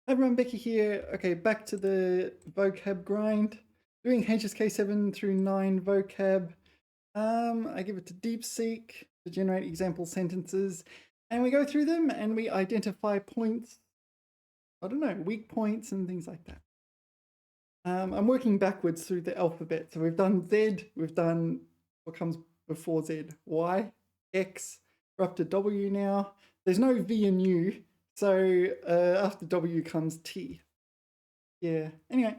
Hi everyone, Becky here. Okay, back to the vocab grind. Doing HSK 7 through 9 vocab. I give it to DeepSeek to generate example sentences, and we go through them and we identify points, I don't know, weak points and things like that. I'm working backwards through the alphabet. So we've done Z, we've done what comes before Z, Y, X, we're up to W now. There's no V and U, so after W comes T. Yeah, anyway,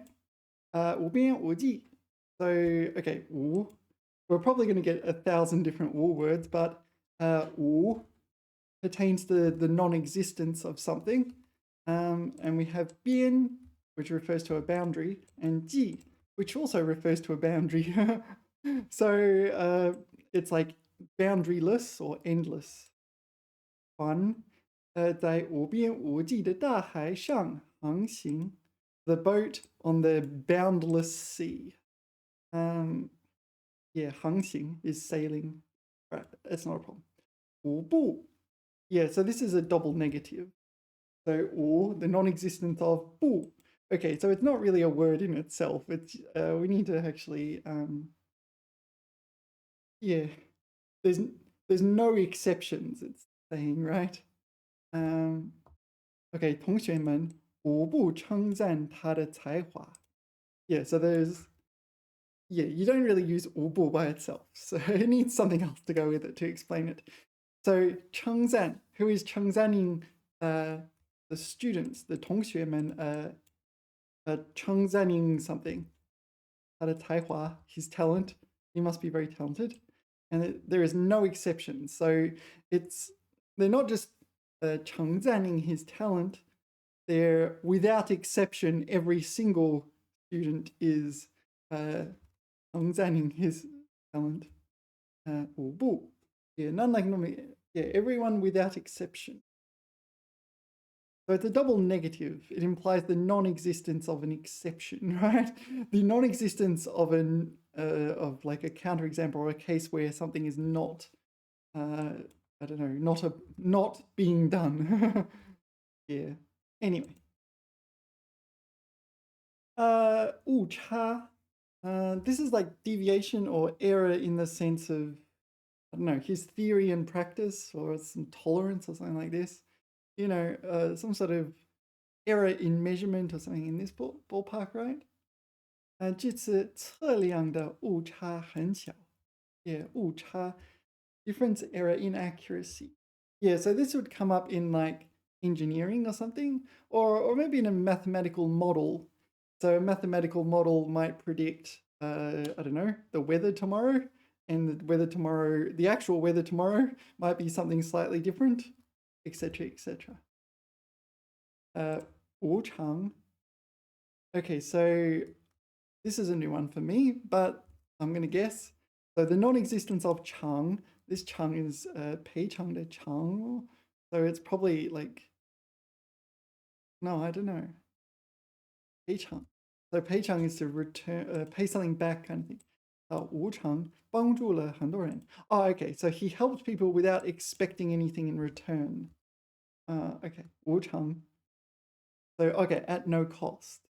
五边五季. So, okay, 五. We're probably going to get 1,000 different 五 words, but 五 pertains to the non-existence of something. And we have 边, which refers to a boundary, and 季, which also refers to a boundary. So it's like boundaryless or endless. 船在无边无际的大海上航行. The boat on the boundless sea. Yeah, 航行 is sailing. Right, that's not a problem. 五步. Yeah, so this is a double negative. So 五, the non-existence of 步. Okay, so it's not really a word in itself. It's we need to actually yeah, there's no exceptions, it's saying, right? Okay, 同学们无不称赞他的才华. Yeah, so you don't really use 无不 by itself, so it needs something else to go with it to explain it. So 称赞, who is 称赞ing the students, the 同学们称赞ing something. 他的才华, his talent, he must be very talented. And there is no exception. So they're not just 称赞ing his talent, they're without exception, every single student is 称赞ing his talent. 五不. Yeah, none like normally. Yeah, everyone without exception. So it's a double negative. It implies the non-existence of an exception, right? The non-existence of of like a counterexample or a case where something is not, I don't know, not being done. Yeah. Anyway. 误差. This is like deviation or error in the sense of, I don't know, his theory and practice or some tolerance or something like this. You know, some sort of error in measurement or something in this ballpark, right? 这次测量的误差很小. Yeah, 误差, difference, error, inaccuracy. Yeah, so this would come up in like engineering or something, or maybe in a mathematical model. So a mathematical model might predict, I don't know, the weather tomorrow, and the actual weather tomorrow might be something slightly different, etc., etc. 无常. Okay, so this is a new one for me, but I'm going to guess. So the non-existence of chang, this chang is 赔偿的偿, so it's probably like, no, I don't know. 赔偿. So 赔偿 is to return, pay something back kind of thing. 无偿帮助了很多人. Oh, okay, so he helped people without expecting anything in return. Okay, 无偿. So, okay, at no cost.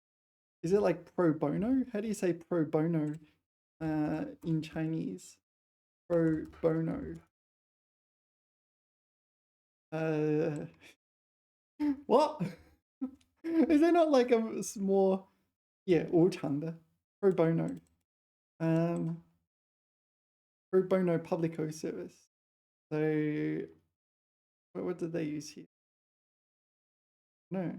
Is it like pro bono? How do you say pro bono in Chinese? Pro bono. What? Is there not like a more, yeah, 无偿的, pro bono. Pro bono publico service. So, what did they use here? No.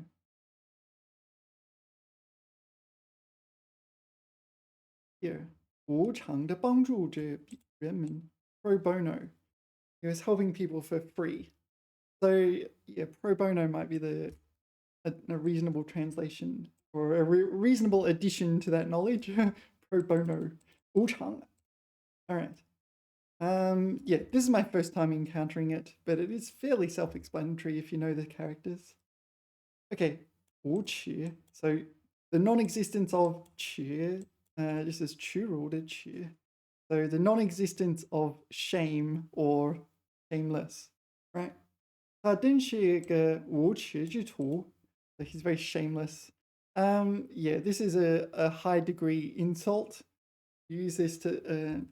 Here, 无偿的帮助着人们, pro bono. He was helping people for free. So yeah, pro bono might be a reasonable translation or a reasonable addition to that knowledge. Pro bono, 无偿. All right. Yeah, this is my first time encountering it, but it is fairly self-explanatory if you know the characters. Okay, 无耻. So the non-existence of 耻, this is 耻辱的耻. So the non-existence of shame or shameless, right? 他真是个无耻之徒. So he's very shameless. Yeah, this is a high degree insult. Use this to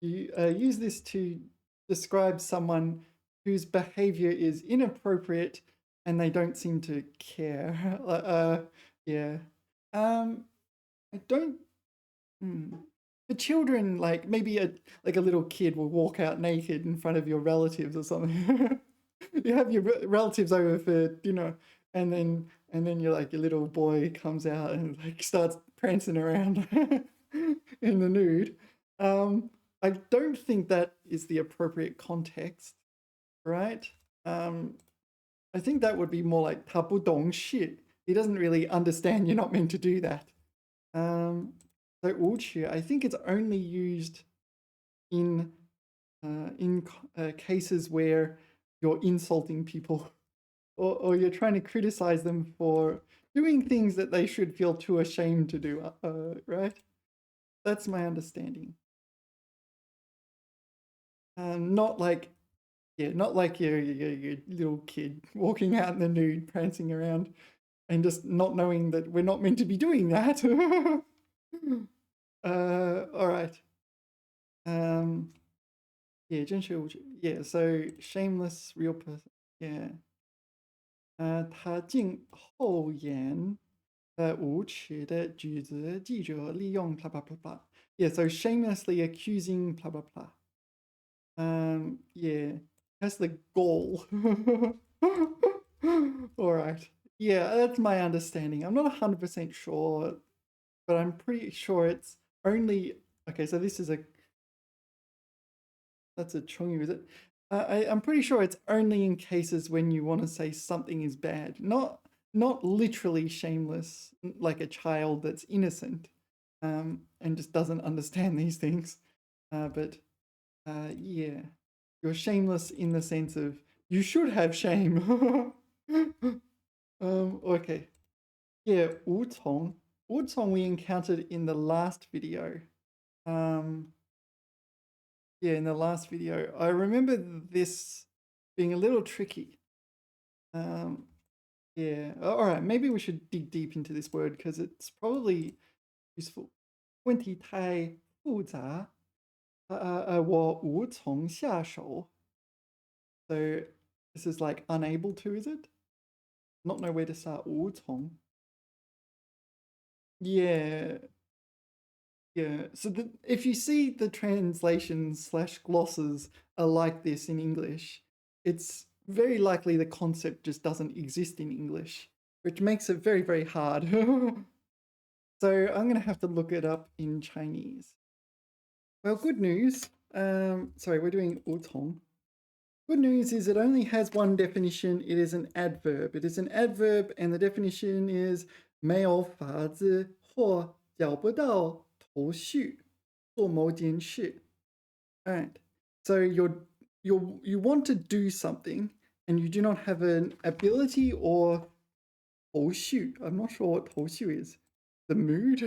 use this to describe someone whose behavior is inappropriate and they don't seem to care. Yeah. I don't. For children, like maybe a little kid will walk out naked in front of your relatives or something. You have your relatives over for dinner, and then you're like your little boy comes out and like starts prancing around in the nude. I don't think that is the appropriate context, right? I think that would be more like 他不懂 shit. He doesn't really understand you're not meant to do that. So 无耻, I think it's only used in cases where you're insulting people or you're trying to criticize them for doing things that they should feel too ashamed to do, right? That's my understanding. Not like your little kid walking out in the nude, prancing around, and just not knowing that we're not meant to be doing that. All right. Yeah, 真是无耻. Yeah, so shameless, real person. Yeah. 他竟厚颜无耻的指责记者利用 blah blah blah blah. Yeah, so shamelessly accusing blah blah blah. Yeah, that's the goal. All right. Yeah, that's my understanding. I'm not 100% sure, but I'm pretty sure it's only okay. So this is that's a chongyou, is it? I'm pretty sure it's only in cases when you want to say something is bad, not literally shameless, like a child that's innocent, and just doesn't understand these things. But yeah, you're shameless in the sense of you should have shame. Okay. Yeah, 无从. 无从 we encountered in the last video. Yeah, in the last video. I remember this being a little tricky. Yeah, all right, maybe we should dig deep into this word because it's probably useful. 问题太复杂，我无从下手. So this is like unable to, is it? Not know where to start. 无从. Yeah. Yeah. So if you see the translations / glosses are like this in English, it's very likely the concept just doesn't exist in English, which makes it very, very hard. So I'm going to have to look it up in Chinese. Well, good news. Sorry, we're doing 无从. Good news is it only has one definition. It is an adverb. It is an adverb, and the definition is 没有法子或找不到头绪做某件事. All right. So you want to do something, and you do not have an ability or 头绪. I'm not sure what 头绪 is. The mood.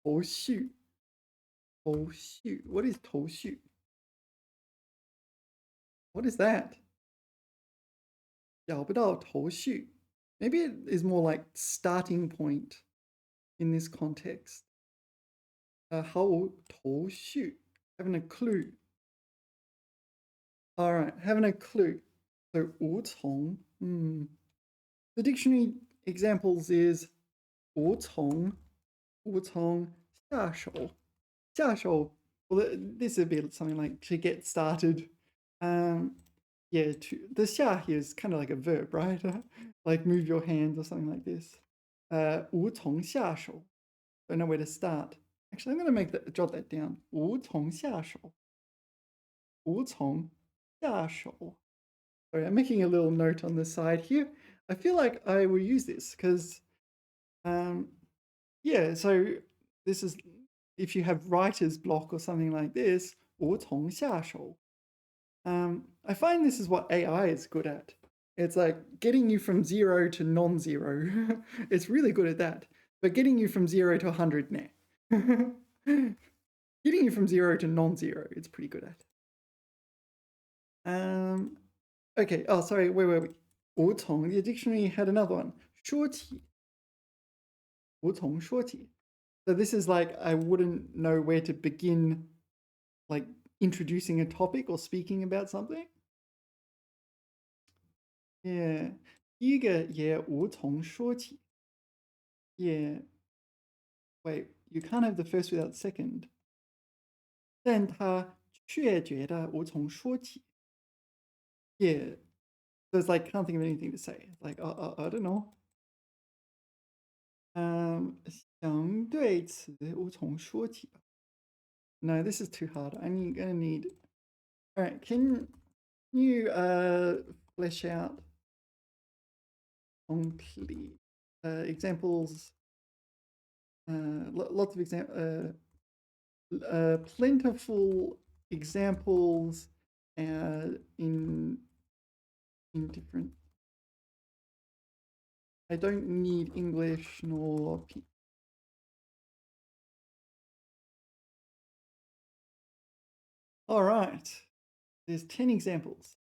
头绪. 头绪. What is 头绪? What is that? 找不到头绪. Maybe it is more like starting point in this context. 毫无头绪. Having a clue. All right, having a clue. So 无从. The dictionary examples is 无从下手. 下手. Well, this would be something like to get started. Yeah, the 下 here is kind of like a verb, right? Like move your hands or something like this. 无从下手. Don't know where to start. Actually, I'm going to jot that down. 无从下手. 无从下手. Sorry, I'm making a little note on the side here. I feel like I will use this because, yeah, so this is, if you have writer's block or something like this, 无从下手. I find this is what AI is good at. It's like getting you from 0 to non-zero. It's really good at that. But getting you from 0 to 100, nah. Getting you from 0 to non-zero, it's pretty good at. Okay, oh, sorry, where were we? 无从, the dictionary had another one. 说起，无从说起. So this is like I wouldn't know where to begin, like introducing a topic or speaking about something. Yeah. 第一个也无从说起. Yeah. Wait, you can't have the first without the second. 但他却觉得无从说起. Yeah. So it's like can't think of anything to say. It's like I don't know. 相对词无从说起吧. No, this is too hard. I'm gonna need. All right, can you flesh out complete examples? Lots of plentiful examples in different. I don't need English nor. All right, there's 10 examples.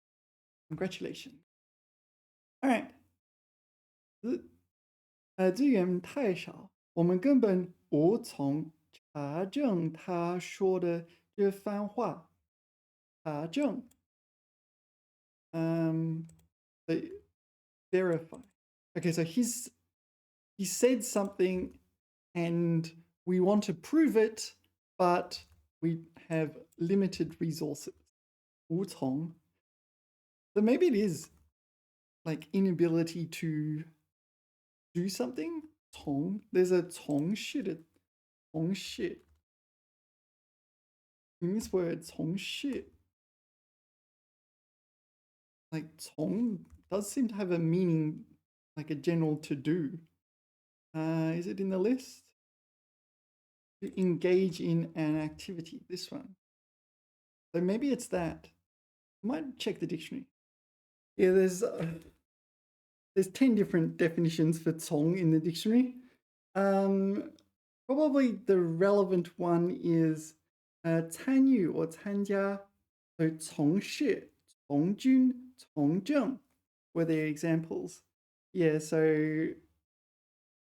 Congratulations. All right. 资源太少，我们根本无从查证他说的这番话。查证，the verify. Okay, so he said something and we want to prove it, but we have limited resources. 无从. So maybe it is like inability to do something. 从 there's a 从事的从事 in this word 从事 like 从 does seem to have a meaning like a general to do. Is it in the list? To engage in an activity. This one. So maybe it's that. I might check the dictionary. Yeah, there's 10 different definitions for 从 in the dictionary. Probably the relevant one is 参与 or 参加. So 从事, 从军, 从政 were their examples. Yeah, so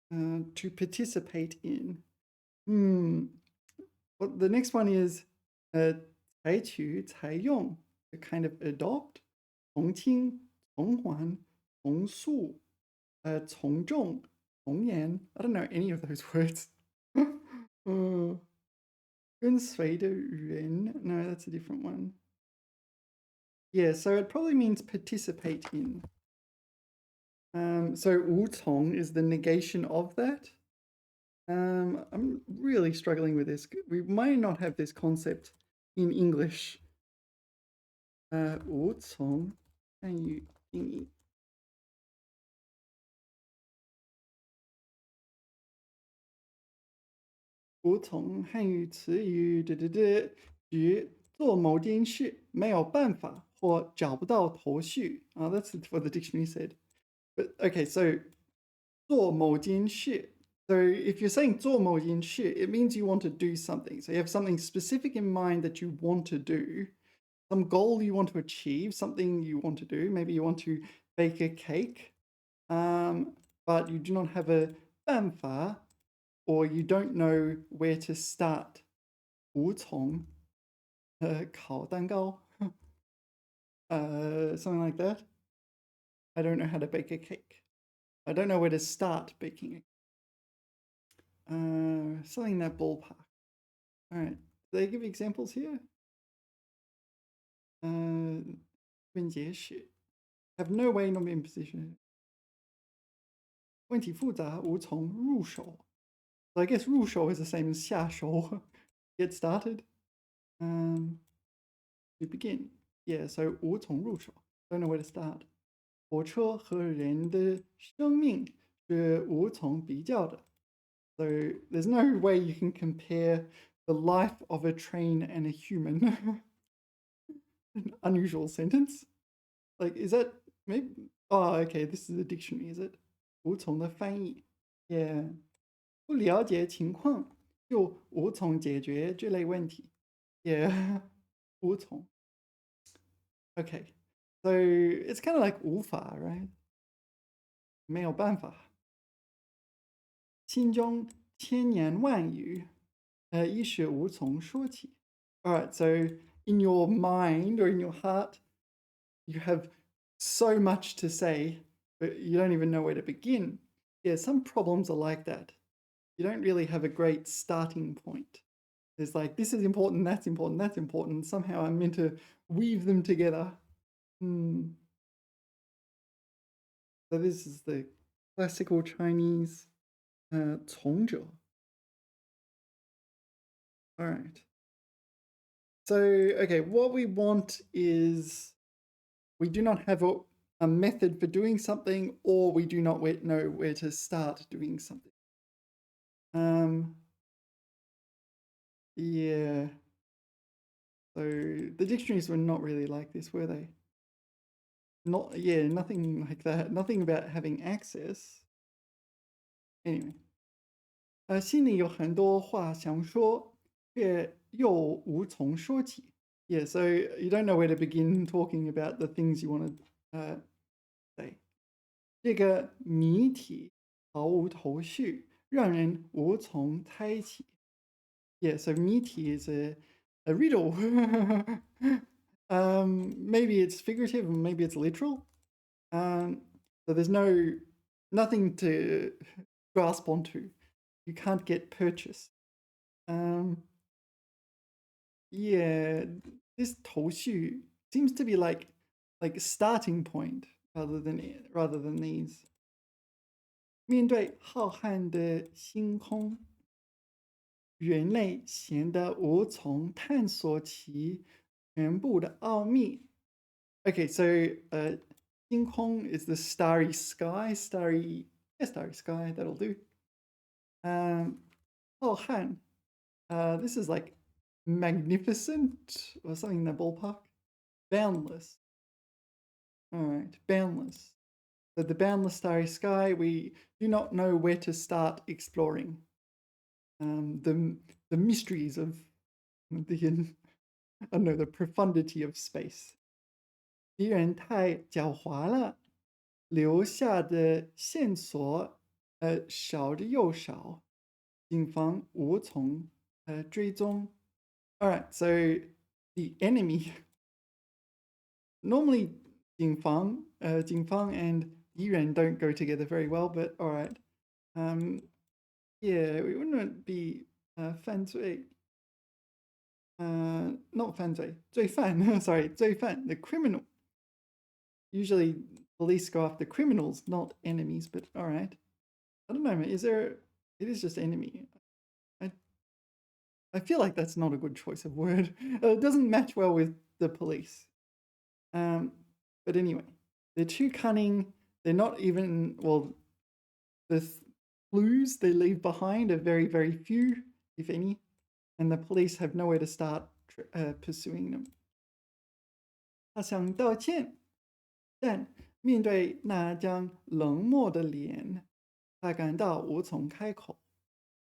to participate in. Well, the next one is 采取, 采用, to kind of adopt. 从轻, 从缓, 从速, 从众, 从严. I don't know any of those words. 跟随的人, no, that's a different one. Yeah, so it probably means participate in. So 无从 is the negation of that. I'm really struggling with this. We might not have this concept in English. 无从汉语定义. 无从汉语词语指做某件事没有办法或找不到头绪. That's what the dictionary said. But okay, so 做某件事. So if you're saying 做某件事, it means you want to do something. So you have something specific in mind that you want to do, some goal you want to achieve, something you want to do. Maybe you want to bake a cake, but you do not have a 办法, or you don't know where to start. 无从烤蛋糕. Something like that. I don't know how to bake a cake. I don't know where to start baking it. Something in that ballpark. All right. Do they give examples here? 分解式. Have no way not in position. 问题复杂，无从入手. So I guess 入手 is the same as 下手. Get started. To begin. Yeah, so 无从入手. Don't know where to start. 火车和人的生命是无从比较的. So there's no way you can compare the life of a train and a human. An unusual sentence. Like, is that maybe? Oh, okay. This is a dictionary, is it? 无从的翻译. Yeah. 不了解情况就无从解决这类问题. Yeah. 无从. Okay. So it's kind of like 无法, right? 没有办法.心中千言万语，一时无从说起. All right, so in your mind or in your heart, you have so much to say, but you don't even know where to begin. Yeah, some problems are like that. You don't really have a great starting point. It's like, this is important, that's important, that's important. Somehow I'm meant to weave them together. So this is the classical Chinese 从者. All right. So, okay, what we want is we do not have a method for doing something, or we do not know where to start doing something. Yeah. So the dictionaries were not really like this, were they? Nothing like that. Nothing about having access. Anyway. 心里有很多话想说，却又无从说起. Yeah, so you don't know where to begin talking about the things you want to say. 这个谜题毫无头绪，让人无从猜起. Yeah, so 谜题 is a riddle. Maybe it's figurative, maybe it's literal. So there's nothing to grasp onto. You can't get purchase. Yeah, this 头绪 seems to be like a starting point rather than these. 面对浩瀚的星空，人类显得无从探索其全部的奥秘. Okay, so 星空 is the starry sky, starry sky, that'll do. 浩瀚, this is like magnificent or something in the ballpark. Boundless. All right, boundless. So the boundless starry sky, we do not know where to start exploring. The mysteries of the I don't know, the profundity of space. 敌人太狡猾了，留下的线索少之又少，警方无从追踪. All right, so the enemy. Normally, 警方 and 敌人 don't go together very well, but all right. Yeah, we wouldn't be 犯罪. Not 犯罪, 罪犯. Sorry, 罪犯, the criminal. Usually, police go after criminals, not enemies. But all right, I don't know. It is just enemy. I feel like that's not a good choice of word. It doesn't match well with the police. But anyway, they're too cunning. They're not even, well, the clues they leave behind are very, very few, if any, and the police have nowhere to start pursuing them. 他想道歉，但面对那张冷漠的脸，他感到无从开口.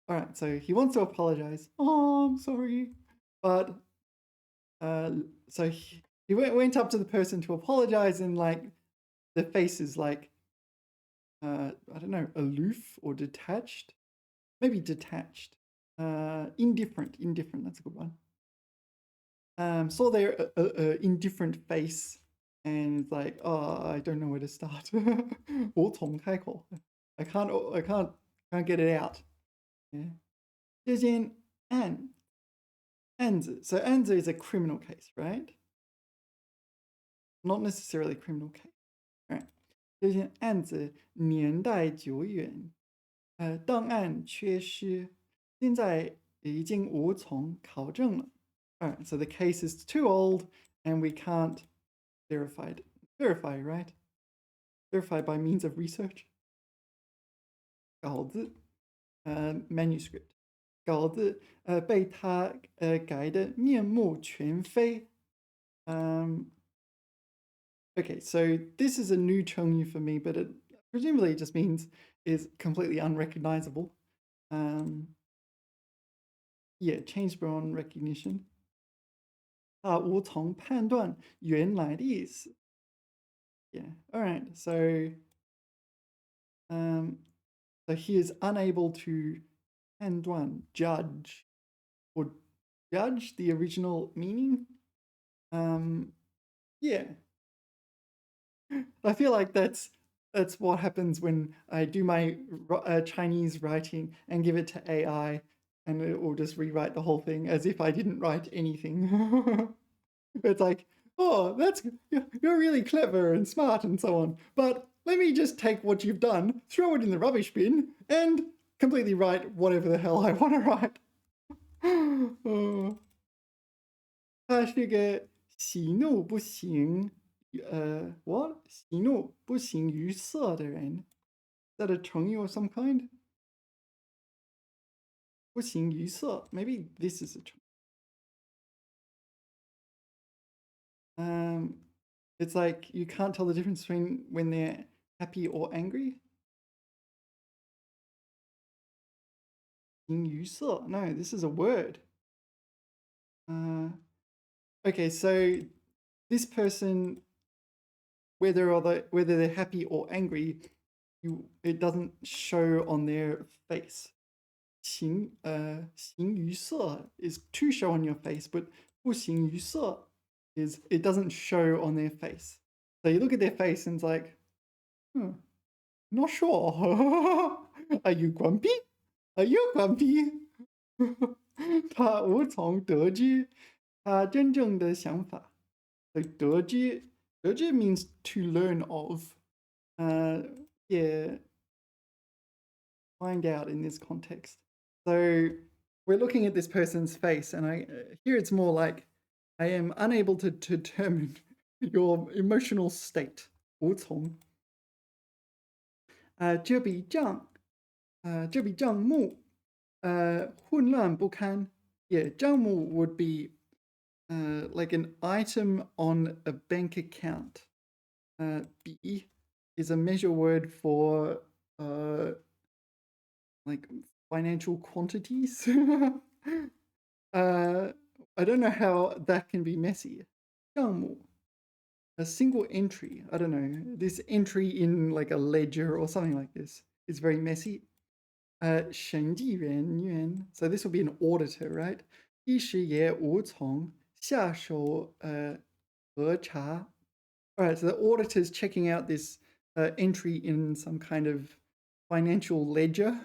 All right, so he wants to apologize. Oh, I'm sorry. But so he went up to the person to apologize, and like the face is like, I don't know, aloof or detached. Maybe detached. Indifferent. That's a good one. Saw their indifferent face and like, oh, I don't know where to start. 无从开口. I can't get it out. Yeah. 这件案子. So 案子 is a criminal case, right? Not necessarily a criminal case. All right. 这件案子年代久远，档案缺失，现在已经无从考证了. All right, so the case is too old and we can't verify, right? Verify by means of research. 稿子, manuscript. 稿子被他改得面目全非. Okay, so this is a new Chengyu for me, but it presumably just means is completely unrecognizable. Yeah, changed beyond recognition. 他无从判断原来的意思. Yeah, all right. So So he is unable to 判断 judge or judge the original meaning. Yeah, I feel like that's what happens when I do my Chinese writing and give it to AI, and it will just rewrite the whole thing as if I didn't write anything. It's like, oh, you're really clever and smart and so on, but let me just take what you've done, throw it in the rubbish bin, and completely write whatever the hell I want to write. 他是个喜怒不形what 喜怒不形于色的人。Is that a 成语 or some kind? 不形于色. Maybe this is a 成语. It's like you can't tell the difference between when they're happy or angry. 形于色. No, this is a word. Okay, so this person, whether they're happy or angry, it doesn't show on their face. 形于色 is to show on your face, but 不形于色 is it doesn't show on their face. So you look at their face and it's like, not sure. Are you grumpy? Are you grumpy? 他无从得知他真正的想法。So 得知 means to learn of. Yeah, find out in this context. So we're looking at this person's face, and here it's more like I am unable to determine your emotional state. 无从。这笔账目混乱不堪. Yeah, 账目 would be like an item on a bank account. 笔 is a measure word for like financial quantities. I don't know how that can be messy. 账目, a single entry. I don't know. This entry in like a ledger or something like this is very messy. 审计人员. So this will be an auditor, right? 一时也无从下手核查. All right, so the auditor's checking out this entry in some kind of financial ledger.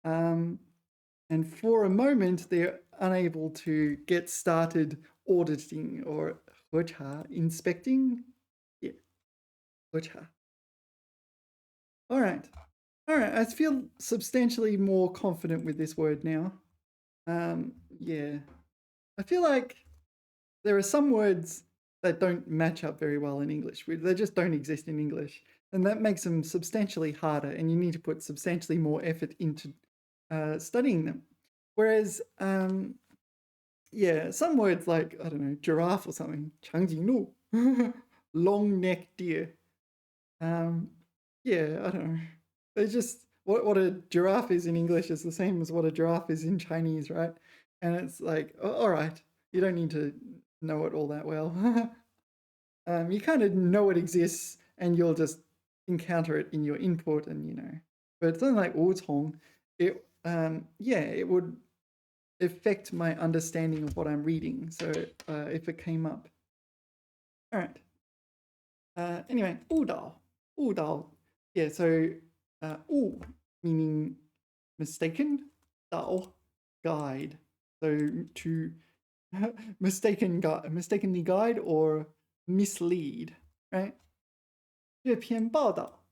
And for a moment, they're unable to get started auditing or 核查, inspecting. Yeah, 核查. All right, I feel substantially more confident with this word now. Yeah, I feel like there are some words that don't match up very well in English. They just don't exist in English. And that makes them substantially harder, and you need to put substantially more effort into studying them. Whereas, yeah, some words like, I don't know, giraffe or something, 长颈鹿, long-necked deer. Yeah, I don't know. They just, what a giraffe is in English is the same as what a giraffe is in Chinese, right? And it's like, all right, you don't need to know it all that well. You kind of know it exists, and you'll just encounter it in your input, and you know. But something like 无从, it would affect my understanding of what I'm reading. So if it came up. All right. Anyway, 误导. Yeah, so 误 meaning mistaken, 导 guide. So to mistakenly guide or mislead, right? 这篇报道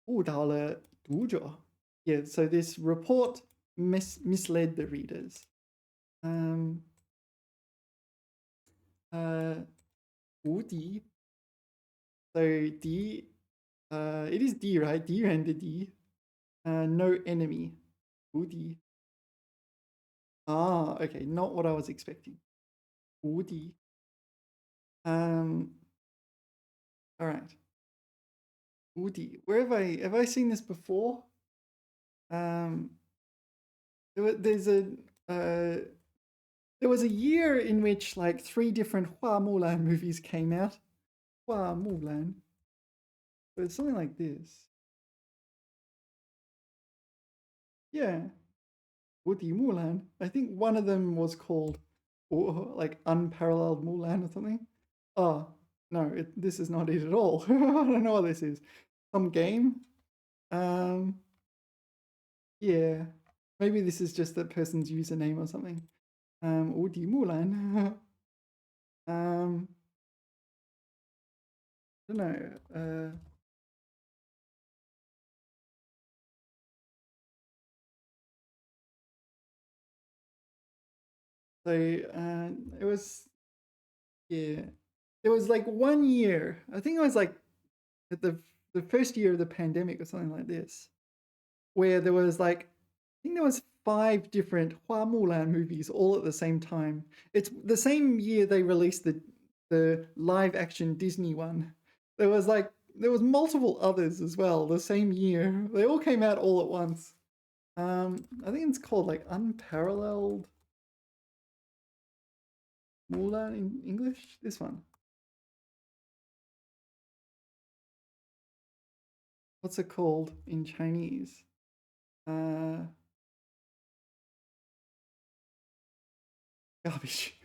误导了读者. Yeah, so this report misled the readers. 无敌. So 敌, it is 敌, right? 敌人的敌. No enemy. 无敌. Okay, not what I was expecting. 无敌. All right. 无敌. Where have I seen this before? There was a year in which like 3 different Hua Mulan movies came out. Hua Mulan. But it's something like this. Yeah. 无敌木兰. I think one of them was called like Unparalleled Mulan or something. Oh, no, this is not it at all. I don't know what this is. Some game? Um, yeah. Maybe this is just that person's username or something. 无敌木兰. I don't know. So it was, yeah, it was like 1 year. I think it was like at the first year of the pandemic or something like this, where there was like, I think there was 5 different Hua Mulan movies all at the same time. It's the same year they released the live action Disney one. There was multiple others as well the same year. They all came out all at once. I think it's called like Unparalleled Mulan in English. This one. What's it called in Chinese? Garbage.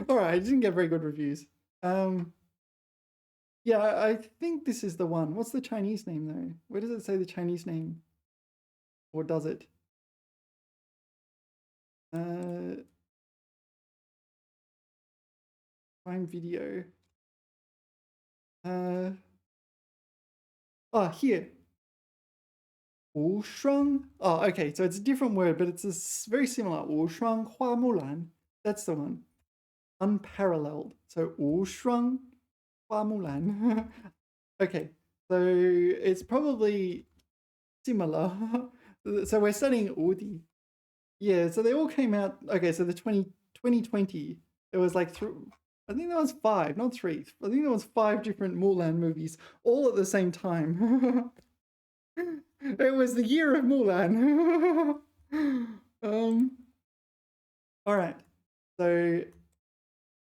All right, I didn't get very good reviews. Yeah, I think this is the one. What's the Chinese name though? Where does it say the Chinese name? Or does it? Prime Video. Here. 无双. Oh, okay, so it's a different word, but it's very similar. 无双花木兰. That's the one. Unparalleled. So 无双花木兰. Okay, so it's probably similar. So we're studying Udi. Yeah, so they all came out. Okay, so the 2020, there was like I think there was 5, not 3. I think there was 5 different Mulan movies all at the same time. It was the year of Mulan. All right. So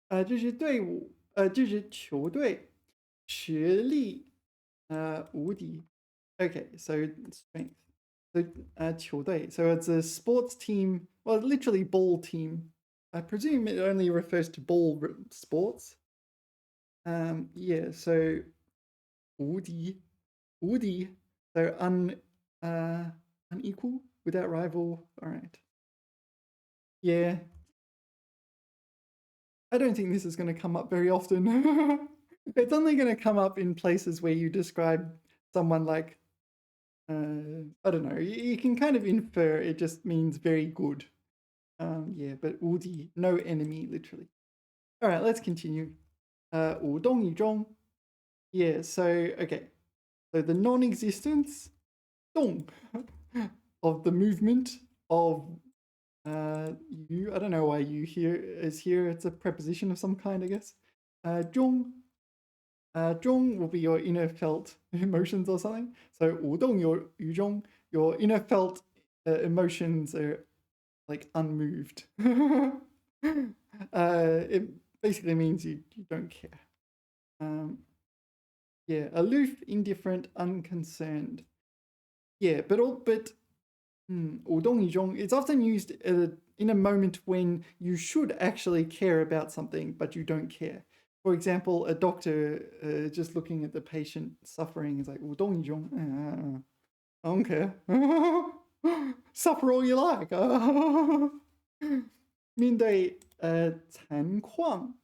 这支队伍这支球队实力无敌. Okay, so strength. So 球队. So it's a sports team, well, literally ball team. I presume it only refers to ball sports. Yeah, so 无敌. So unequal, without rival. All right. Yeah. I don't think this is going to come up very often. It's only going to come up in places where you describe someone like, I don't know, you can kind of infer it just means very good. Yeah, but 无敌, no enemy, literally. All right, let's continue. 无动于衷. Yeah, so, okay. So the non-existence, 动, of the movement of you. I don't know why you here is here. It's a preposition of some kind, I guess. 中. 中 will be your inner felt emotions or something. So 无动于衷, your inner felt emotions are like unmoved. It basically means you don't care. Yeah, aloof, indifferent, unconcerned. Yeah, but 无动于衷, it's often used in a moment when you should actually care about something, but you don't care. For example, a doctor just looking at the patient suffering is like, 无动于衷. I don't care. Suffer all you like. 面对残况,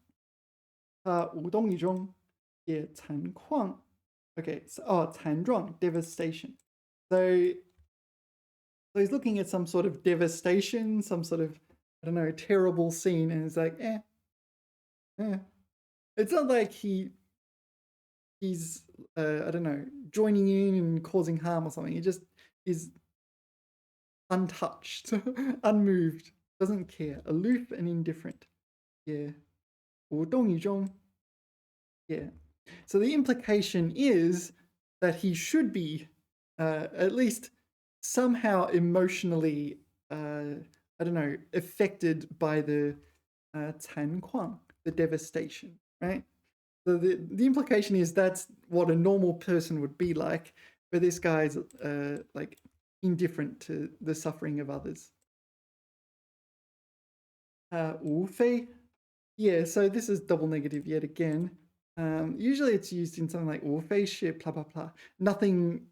无动于衷. Yeah, 残况. Okay, so, 残状, devastation. So he's looking at some sort of devastation, some sort of, I don't know, terrible scene, and it's like, eh. It's not like he's I don't know, joining in and causing harm or something. He just is untouched, unmoved, doesn't care, aloof and indifferent. Yeah. 无动于衷. Yeah. So the implication is that he should be at least somehow emotionally, I don't know, affected by the 残况, the devastation, right? So the implication is that's what a normal person would be like, but this guy's like indifferent to the suffering of others. 无非 yeah, so this is double negative yet again. Usually it's used in something like 无非是 blah blah blah. Nothing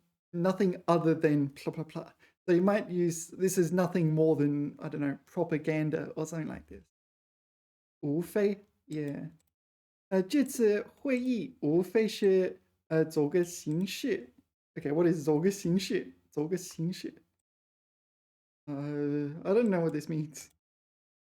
other than blah blah blah. So you might use this is nothing more than, I don't know, propaganda or something like this. 无非 yeah. 这次会议无非是走个形式。Okay, what is 走个形式？走个形式。I don't know what this means.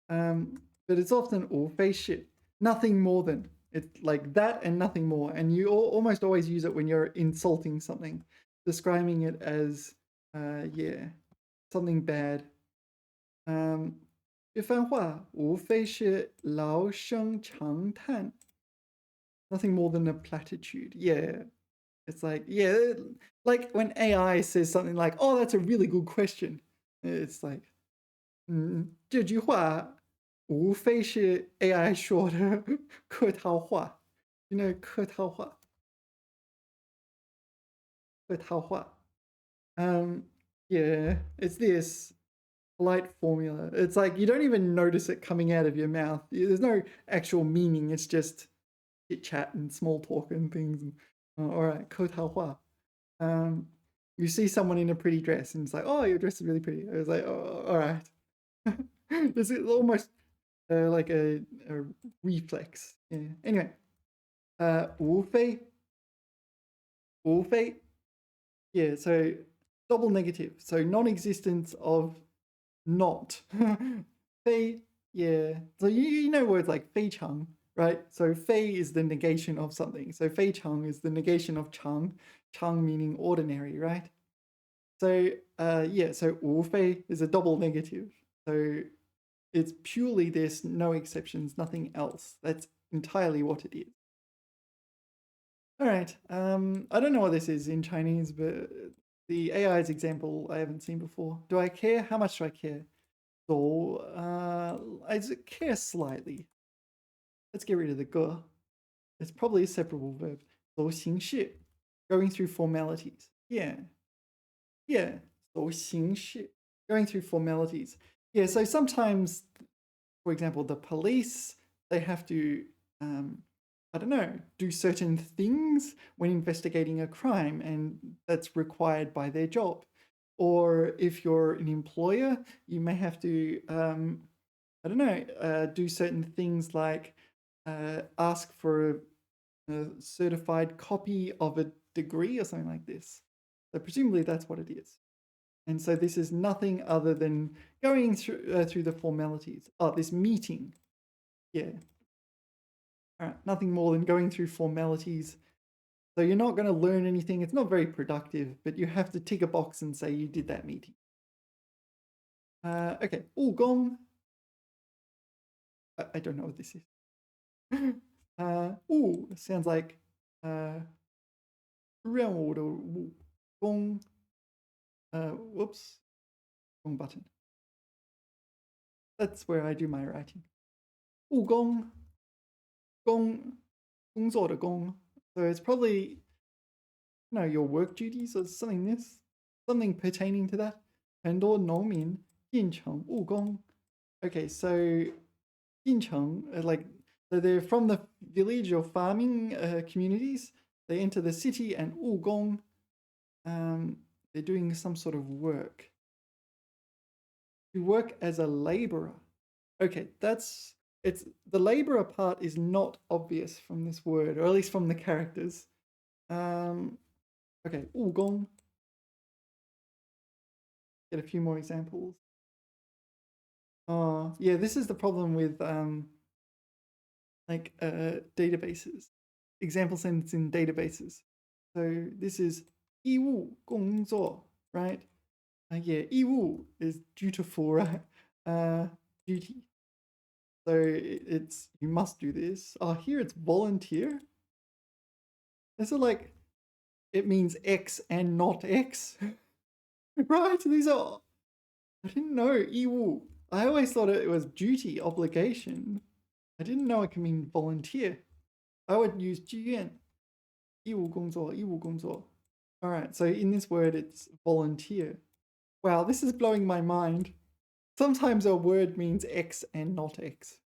But it's often 无非是 nothing more than. It's like that and nothing more. And you almost always use it when you're insulting something, describing it as yeah, something bad. 这番话无非是老生常谈. Nothing more than a platitude. Yeah. It's like, yeah, like when AI says something like, oh, that's a really good question. It's like, 这句话无非是 AI 说的客套话. You know, 客套话. 客套话. Yeah, it's this polite formula. It's like you don't even notice it coming out of your mouth. There's no actual meaning. It's just chit chat and small talk and things. All right, 客套话. You see someone in a pretty dress and it's like, oh, your dress is really pretty. I was like, oh, all right. This is almost like a reflex. Yeah. Anyway, 无非 yeah, so double negative. So non-existence of not. 非 yeah. So you know words like 非常, right? So 非 is the negation of something. So 非常 is the negation of 常. 常 meaning ordinary, right? So yeah, so 无非 is a double negative. So it's purely this, no exceptions, nothing else. That's entirely what it is. All right. I don't know what this is in Chinese, but the AI's example I haven't seen before. Do I care? How much do I care? So I care slightly. Let's get rid of the ge. It's probably a separable verb. 走形式, going through formalities. Yeah. Yeah. 走形式, going through formalities. Yeah, so sometimes, for example, the police, they have to, I don't know, do certain things when investigating a crime, and that's required by their job. Or if you're an employer, you may have to, I don't know, do certain things like ask for a certified copy of a degree or something like this. So presumably that's what it is. And so this is nothing other than going through the formalities. Oh, this meeting. Yeah. All right, nothing more than going through formalities. So you're not going to learn anything. It's not very productive, but you have to tick a box and say you did that meeting. Okay, 务工. I don't know what this is. 务 sounds like 任务的务, 工. Whoops, wrong button. That's where I do my writing. 务工, 工作的工. So it's probably, your work duties or something pertaining to that. 很多农民进城务工. Okay, so 进城, so they're from the village or farming communities. They enter the city and 务工, they're doing some sort of work. To work as a laborer. Okay, it's the laborer part is not obvious from this word, or at least from the characters. Okay, 务工. Get a few more examples. Oh, yeah, this is the problem with databases. Example sentence in databases. So this is 义务工作, right? Yeah, 义务 is dutiful, right? Duty. So it's you must do this. Oh, here it's volunteer. Is it like it means X and not X? Right? These are, I didn't know 义务. I always thought it was duty, obligation. I didn't know it can mean volunteer. I would use 志愿. 义务工作, 义务工作. All right, so in this word, it's volunteer. Wow, this is blowing my mind. Sometimes a word means X and not X.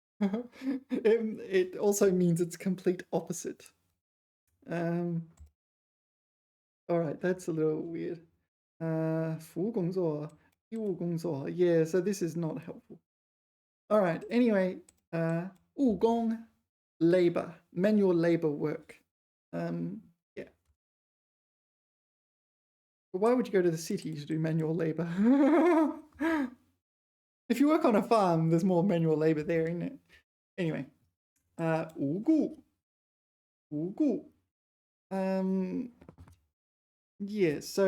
It also means its complete opposite. Um, all right, that's a little weird. 服务工作,义务工作. Yeah, so this is not helpful. All right, anyway, 务工, labor, manual labor work. Yeah. But why would you go to the city to do manual labor? If you work on a farm, there's more manual labor there, isn't it? Anyway, 无故, 无故. Yeah, so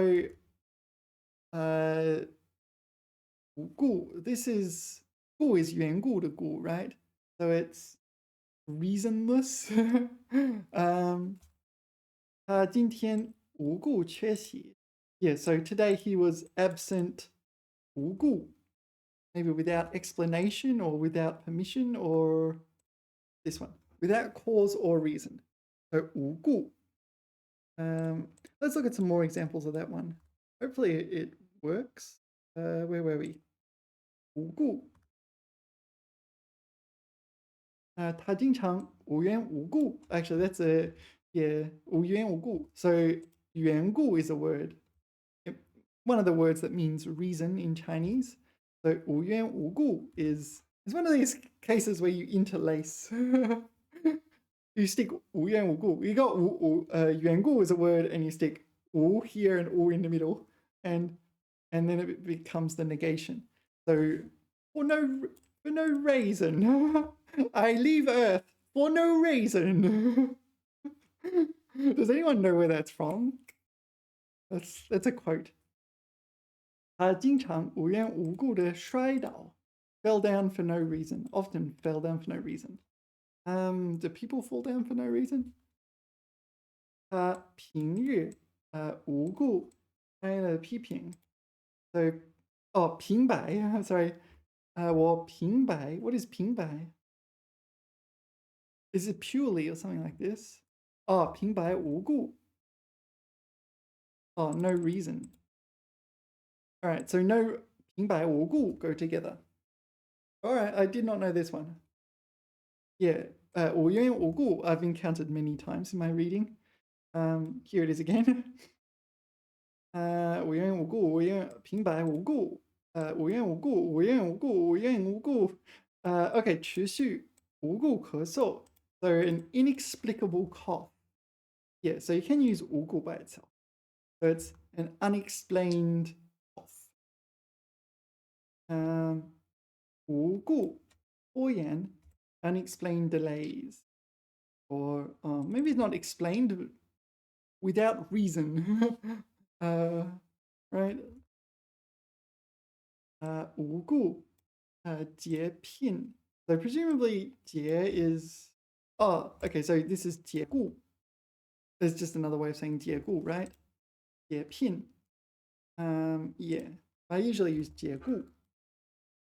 无故, this is 故 is 缘故的故, right? So it's reasonless. 他今天无故缺席. Yeah, so today he was absent 无故. Maybe without explanation or without permission, or this one, without cause or reason. So 无故. Let's look at some more examples of that one. Hopefully it works. Where were we? 无故. 他经常无缘无故. Actually, that's a, yeah, 无缘无故. So 缘故 is a word. One of the words that means reason in Chinese. So 无缘无故 is one of these cases where you interlace. You stick 无缘无故. You got 缘故 is a word, and you stick 无 here and 无 in the middle, and then it becomes the negation. So for no reason, I leave Earth for no reason. Does anyone know where that's from? That's a quote. 他经常无缘无故的摔倒, fell down for no reason. Often fell down for no reason. Do people fall down for no reason? 他平日无故挨了批评. So, 平白, sorry. 我平白. What is 平白? Is it purely or something like this? 平白无故. No reason. All right, so no 平白无故 go together. All right, I did not know this one. Yeah, 无缘无故 I've encountered many times in my reading. Here it is again. 无缘无故, 平白无故, 无缘无故, 无缘无故, 无缘无故. Okay, 持续无故咳嗽. So an inexplicable cough. Yeah, so you can use 无故 by itself. So it's an unexplained cough. 无故拖延, unexplained delays. Or maybe it's not explained, but without reason. Right? 无故, 截聘. So presumably 截 is, okay, so this is 解雇. There's just another way of saying 解雇, right? 解聘. Yeah, I usually use 解雇.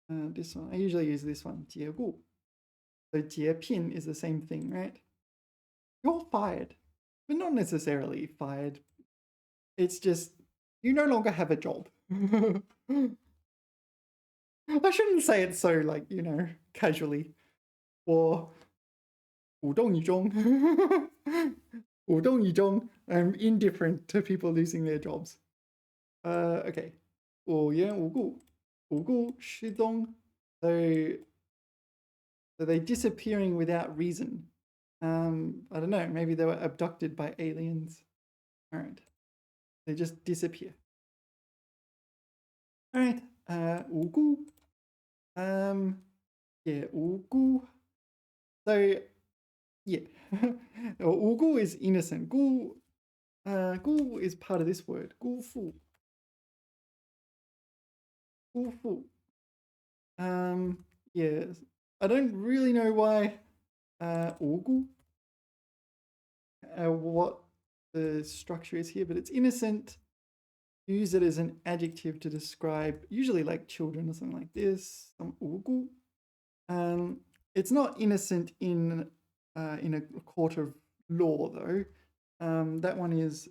This one, I usually use this one, 解雇. So 解聘 is the same thing, right? You're fired, but not necessarily fired. It's just, you no longer have a job. I shouldn't say it so, like, casually. Or 无动于衷. 无动于衷. I'm indifferent to people losing their jobs. Okay. 无缘无故. 无故失踪. So they're disappearing without reason. I don't know, maybe they were abducted by aliens. All right. They just disappear. All right. 无辜. Yeah, 无辜. So, yeah. 无辜 is innocent. 辜 is part of this word. 辜负. 辜负. Yeah. I don't really know why 无辜. What the structure is here, but it's innocent. Use it as an adjective to describe, usually like children or something like this. 无辜. It's not innocent in a court of law, though. That one is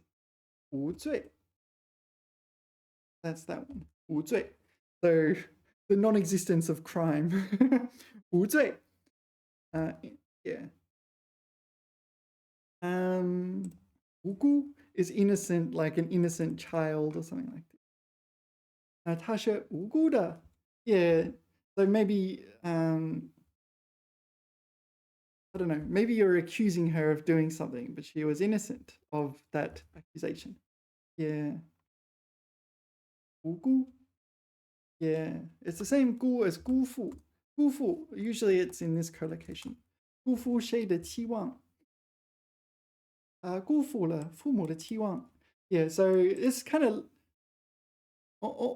无罪. That's that one. 无罪. So the non-existence of crime. 无罪. Yeah. 无辜 is innocent, like an innocent child or something like that. 他是无辜的. Yeah. So maybe I don't know, maybe you're accusing her of doing something, but she was innocent of that accusation. Yeah. 无辜. Yeah. It's the same 辜 as 辜负. 辜负, usually it's in this collocation. 辜负谁的期望? 辜负了父母的期望. Yeah, so it's kind of,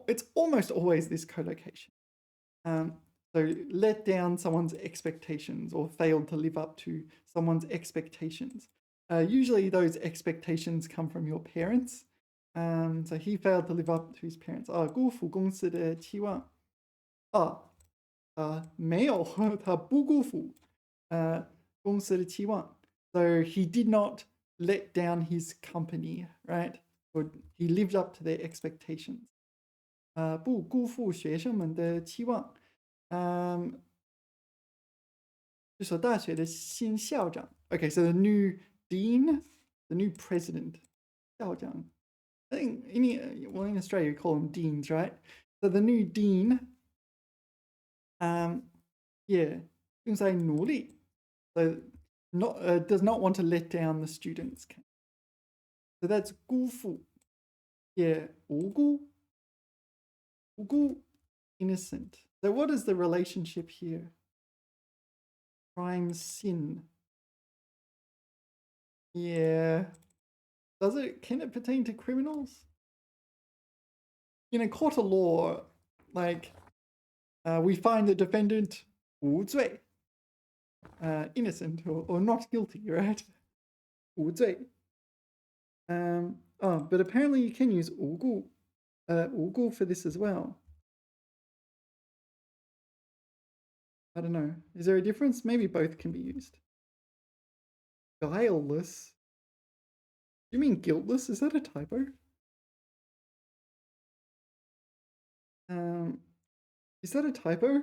it's almost always this collocation. So let down someone's expectations or failed to live up to someone's expectations. Usually those expectations come from your parents. So he failed to live up to his parents. 辜负公司的期望. 没有，他不辜负公司的期望. So he did not let down his company, right? Or he lived up to their expectations. 不辜负学生们的期望. 这所大学的新校长. Okay, so the new dean, the new president. 校长. I think in Australia you call them deans, right? So the new dean, yeah, 用在努力. So does not want to let down the students. So that's 辜负. Yeah, 无辜. 无辜, innocent. So what is the relationship here? Crime, sin. Yeah. Can it pertain to criminals? In a court of law, like, we find the defendant 无罪, innocent or not guilty, right? 无罪. But apparently you can use 无辜, 无辜 for this as well. I don't know. Is there a difference? Maybe both can be used. Guileless. Do you mean guiltless? Is that a typo? Is that a typo?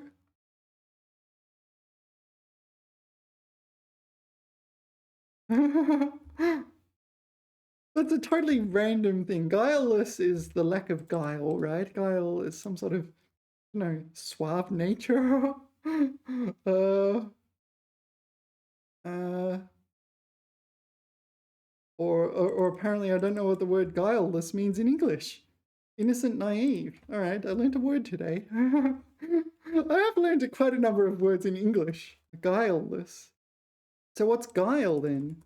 That's a totally random thing. Guileless is the lack of guile, right? Guile is some sort of, suave nature. Or apparently I don't know what the word guileless means in English. Innocent, naive. All right, I learned a word today. I have learned quite a number of words in English. Guileless. So what's guile then?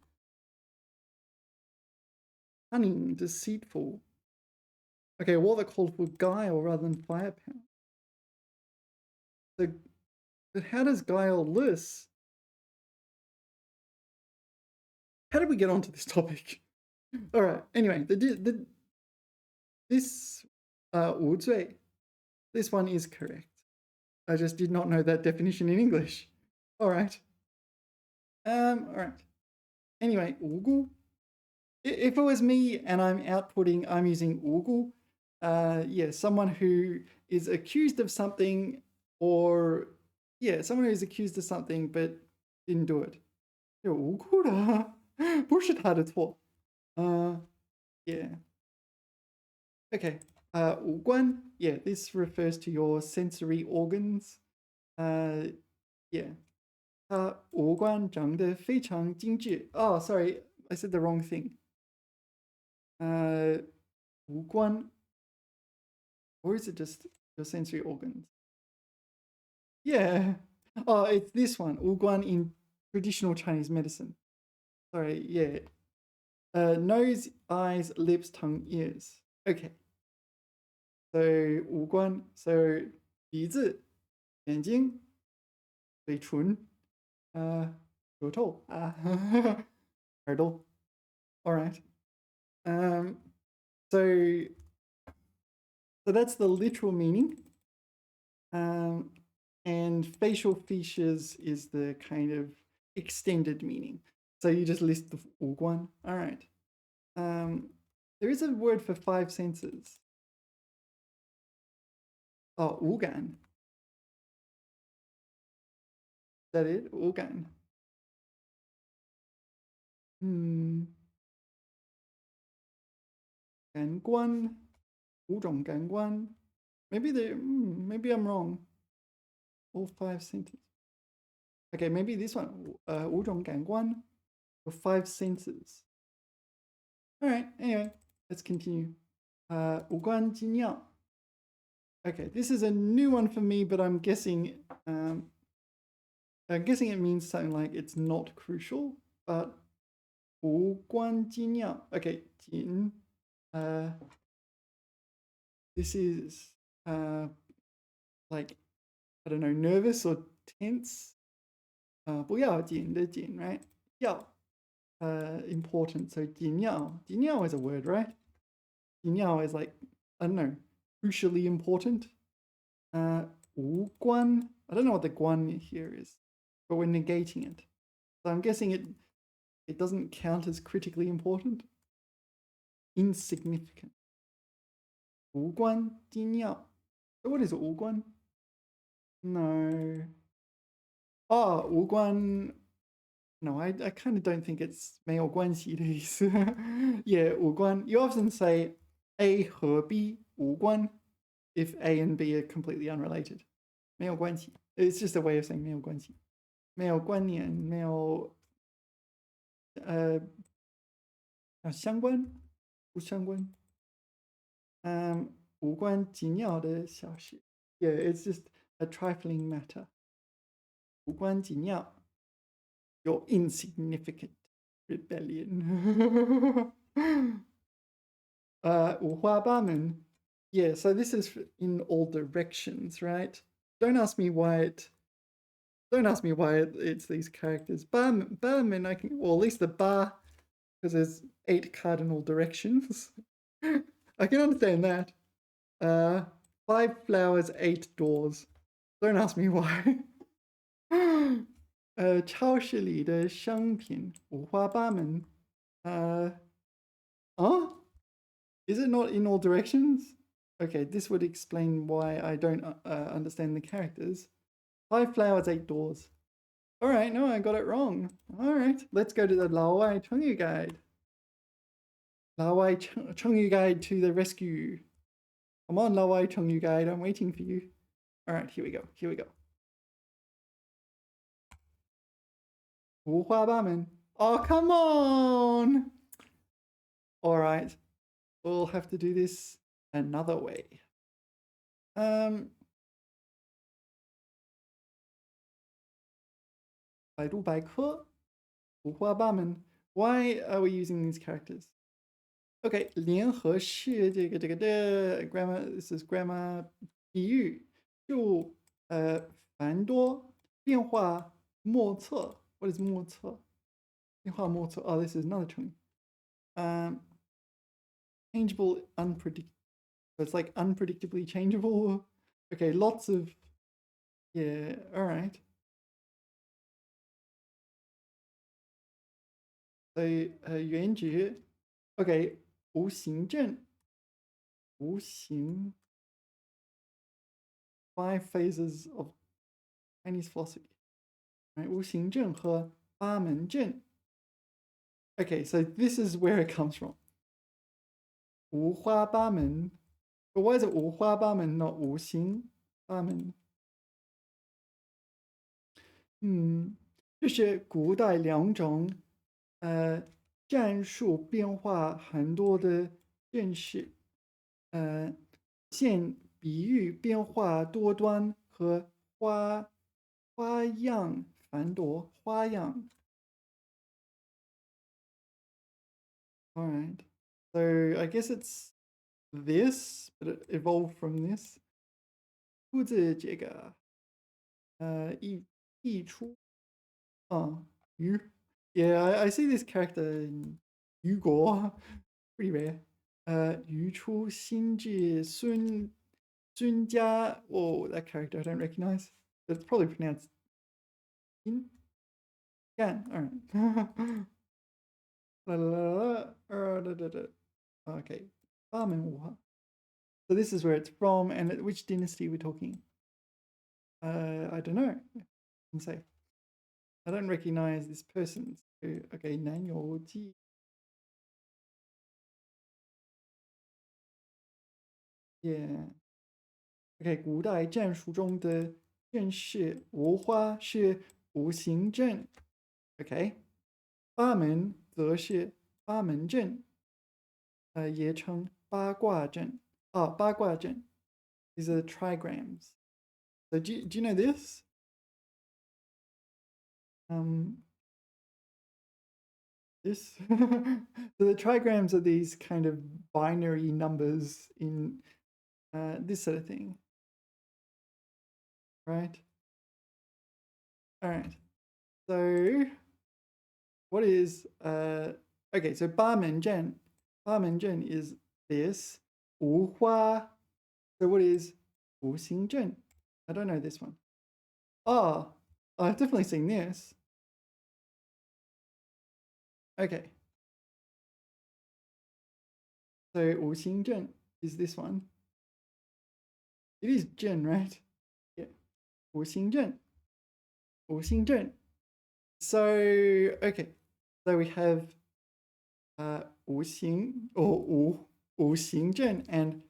Cunning, deceitful. Okay, what they're called for guile rather than firepower. So, but how does guileless? How did we get onto this topic? All right. Anyway, this 无罪, this one is correct. I just did not know that definition in English. All right. All right. Anyway, 无辜. If it was me and I'm outputting, I'm using 无辜. Yeah, someone who is accused of something, or yeah, someone who is accused of something but didn't do it. 无辜的，不是他的错. Yeah. Okay. 五官, yeah, this refers to your sensory organs. Yeah. 五官长得非常精致. Oh, sorry, I said the wrong thing. 五官, or is it just your sensory organs? Yeah. Oh, it's this one. 五官 in traditional Chinese medicine. Sorry, yeah. Nose, eyes, lips, tongue, ears. Okay. So 五官, so 鼻子, 眼睛, 嘴唇, 舌头, 耳朵. All right. So that's the literal meaning. And facial features is the kind of extended meaning. So you just list the 五官. All right. There is a word for five senses. Oh, 无感. Is that it? 无感. Hmm. 感官. 五种感官. Maybe I'm wrong. All five senses. Okay, maybe this one. 五种感官. Or five senses. All right. Anyway, let's continue. 五官精要. Okay, this is a new one for me, but I'm guessing it means something like it's not crucial. But 无关紧要. Okay, 紧. This is like, I don't know, nervous or tense. 不要紧的紧, right? 要 important. So 紧要. 紧要 is a word, right? 紧要 is like, I don't know, crucially important. 无关. I don't know what the 关 here is, but we're negating it. So I'm guessing it doesn't count as critically important. Insignificant. 无关紧要. So what is 无关? No. Oh, 无关. No, I kind of don't think it's 没有关系的意思. Yeah, 无关. You often say A 和 B 无关 if A and B are completely unrelated. 没有关系. It's just a way of saying 没有关系. 没有观念,没有相关,不相关. 无关紧要的小事. Yeah, it's just a trifling matter. 无关紧要. Your insignificant rebellion. 五花八门. Yeah, so this is in all directions, right? Don't ask me why it's these characters. Ba I can, or at least the ba, because there's 8 cardinal directions. I can understand that. 5 flowers, 8 doors. Don't ask me why. 超市里的商品五花八门. Is it not in all directions? Okay, this would explain why I don't understand the characters. 5 flowers, 8 doors. All right, no, I got it wrong. All right, let's go to the 老外成语 guide. 老外成语 guide to the rescue. Come on, 老外成语 guide, I'm waiting for you. All right, here we go. 五花八门. Oh, come on! All right, we'll have to do this another way. 百度百科, 五花八门. Why are we using these characters? Okay, 联合式这个的 grammar. This is grammar 比喻就繁多变化莫测. What is 莫测? 变化莫测. Oh, this is another term. Changeable, unpredictable. It's like unpredictably changeable. Okay, lots of. Yeah, all right. So 原值. Okay, 无形证. 无形. 5 phases of Chinese philosophy. Right, 无形证和八门阵. Okay, so this is where it comes from. 五花八门. But why is it 五花八门, not 无形八门? 就是古代两种战术变化很多的阵势，现比喻变化多端和花样繁多，花样。All right, so I guess it's this, but it evolved from this. 出自这个溢出鱼. Yeah, I see this character in 雨果, pretty rare. 语出新至孙家. Oh, that character I don't recognize. It's probably pronounced in. Yeah, all right. Okay. 八门五花. So this is where it's from, and which dynasty we're talking. I don't know. I can say. I don't recognize this person. So, okay, 南游记. Yeah. Okay, 古代战术中的阵势无花是五行阵。Okay. 八门则是八门阵，也称八卦阵。哦，八卦阵. These are trigrams. So do you know this? This. So the trigrams are these kind of binary numbers in this sort of thing, right? All right. So what is okay? So 八门阵is this. 无花. So what is 五行阵? I don't know this one. Oh, I've definitely seen this. Okay. So 五行阵 is this one. It is Zhen, right? Yeah. 五行阵. 五行阵. So, okay. So we have 五行 or 五行阵 and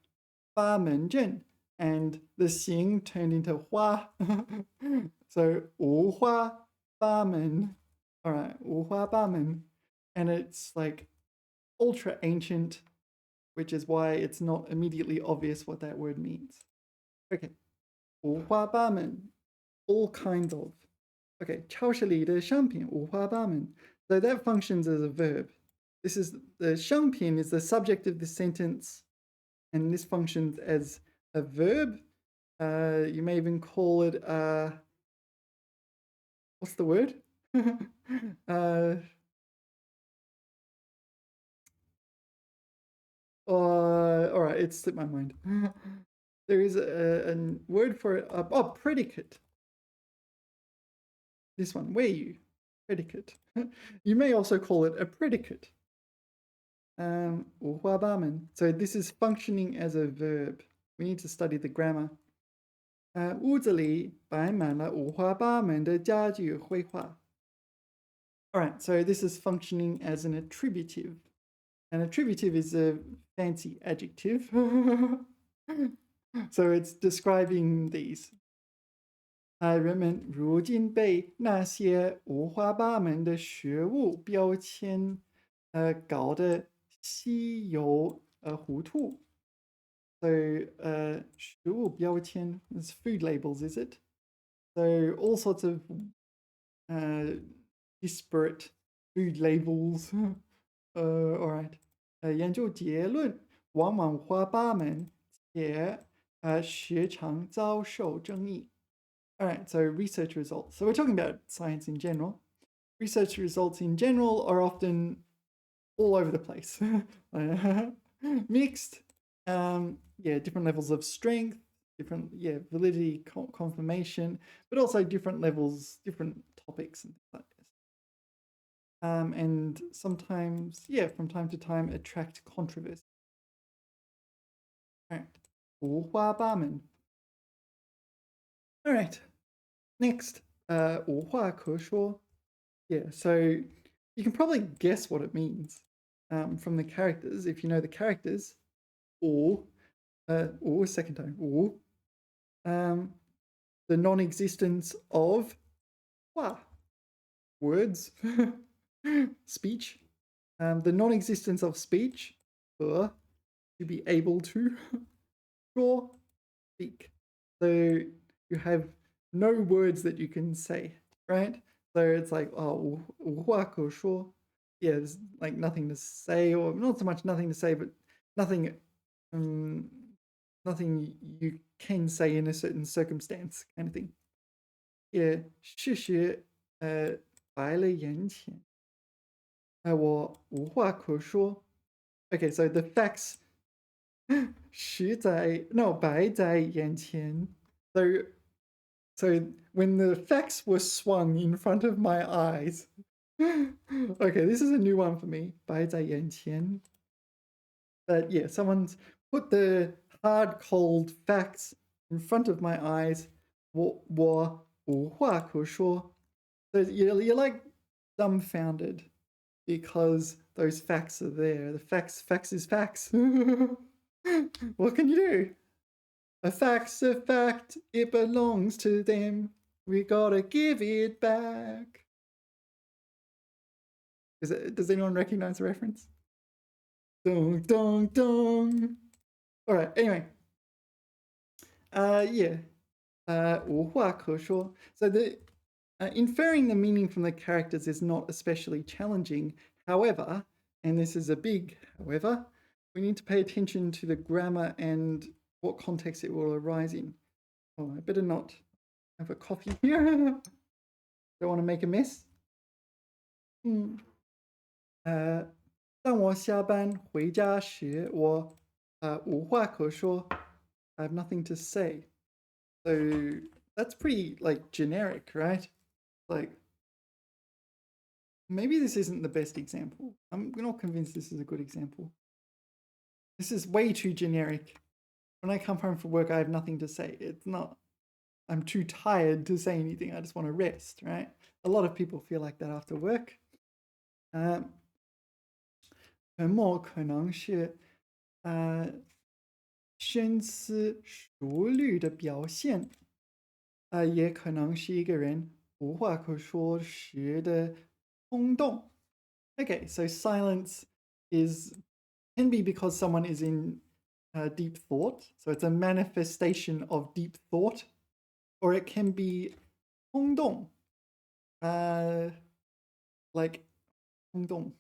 八门阵, and the xing turned into hua. So 五花八门. All right, 五花八门. And it's like ultra ancient, which is why it's not immediately obvious what that word means. Okay. 五花八门. All kinds of. Okay, 超市里的商品五花八门. So that functions as a verb. This is the 商品 is the subject of the sentence, and this functions as a verb. You may even call it what's the word? All right, it slipped my mind. There is a word for it. Oh, predicate. This one, 谓语, predicate. You may also call it a predicate. 五花八门. So this is functioning as a verb. We need to study the grammar. 屋子里摆满了五花八门的家具绘画. All right, so this is functioning as an attributive. An attributive is a fancy adjective. So it's describing these. 人们如今被那些五花八门的学物标签搞得稀有糊涂. So 食物标签 is food labels, is it? So all sorts of disparate food labels. All right. 研究结论往往五花八门，且时常遭受争议. All right, so research results. So we're talking about science in general. Research results in general are often all over the place. Mixed, different levels of strength, different, validity, confirmation, but also different levels, different topics and things like this. And sometimes, from time to time, attract controversy. All right, 五花八门. All right, next, 无话可说. Yeah, so you can probably guess what it means from the characters if you know the characters. Or second time, or the non-existence of words, speech, the non-existence of speech, to be able to draw, speak. So you have no words that you can say, right? So it's like, 无话可说. Yeah, there's like nothing to say, or not so much nothing to say, but nothing you can say in a certain circumstance, kind of thing. Yeah, 事实摆了眼前，我无话可说. Okay, so the facts 摆在眼前. So when the facts were swung in front of my eyes. Okay, this is a new one for me. 摆在眼前. But yeah, someone's put the hard, cold facts in front of my eyes. 我无话可说. So you're like dumbfounded because those facts are there. The facts is facts. What can you do? A fact's a fact, it belongs to them. We gotta give it back. Does anyone recognize the reference? Dong, dong, dong. All right, anyway. Yeah. 无话可说. So the inferring the meaning from the characters is not especially challenging. However, and this is a big however, we need to pay attention to the grammar and what context it will arise in. Oh, I better not have a coffee here. Don't want to make a mess. 当我下班回家时，我无话可说. I have nothing to say. So that's pretty like generic, right? Like maybe this isn't the best example. I'm not convinced this is a good example. This is way too generic. When I come home from work, I have nothing to say. It's not, I'm too tired to say anything. I just want to rest, right? A lot of people feel like that after work. 沉默可能是深思熟虑的表现，也可能是一个人无话可说时的冲动. Okay, so silence can be because someone is in deep thought, so it's a manifestation of deep thought, or it can be 冲动, like 冲动.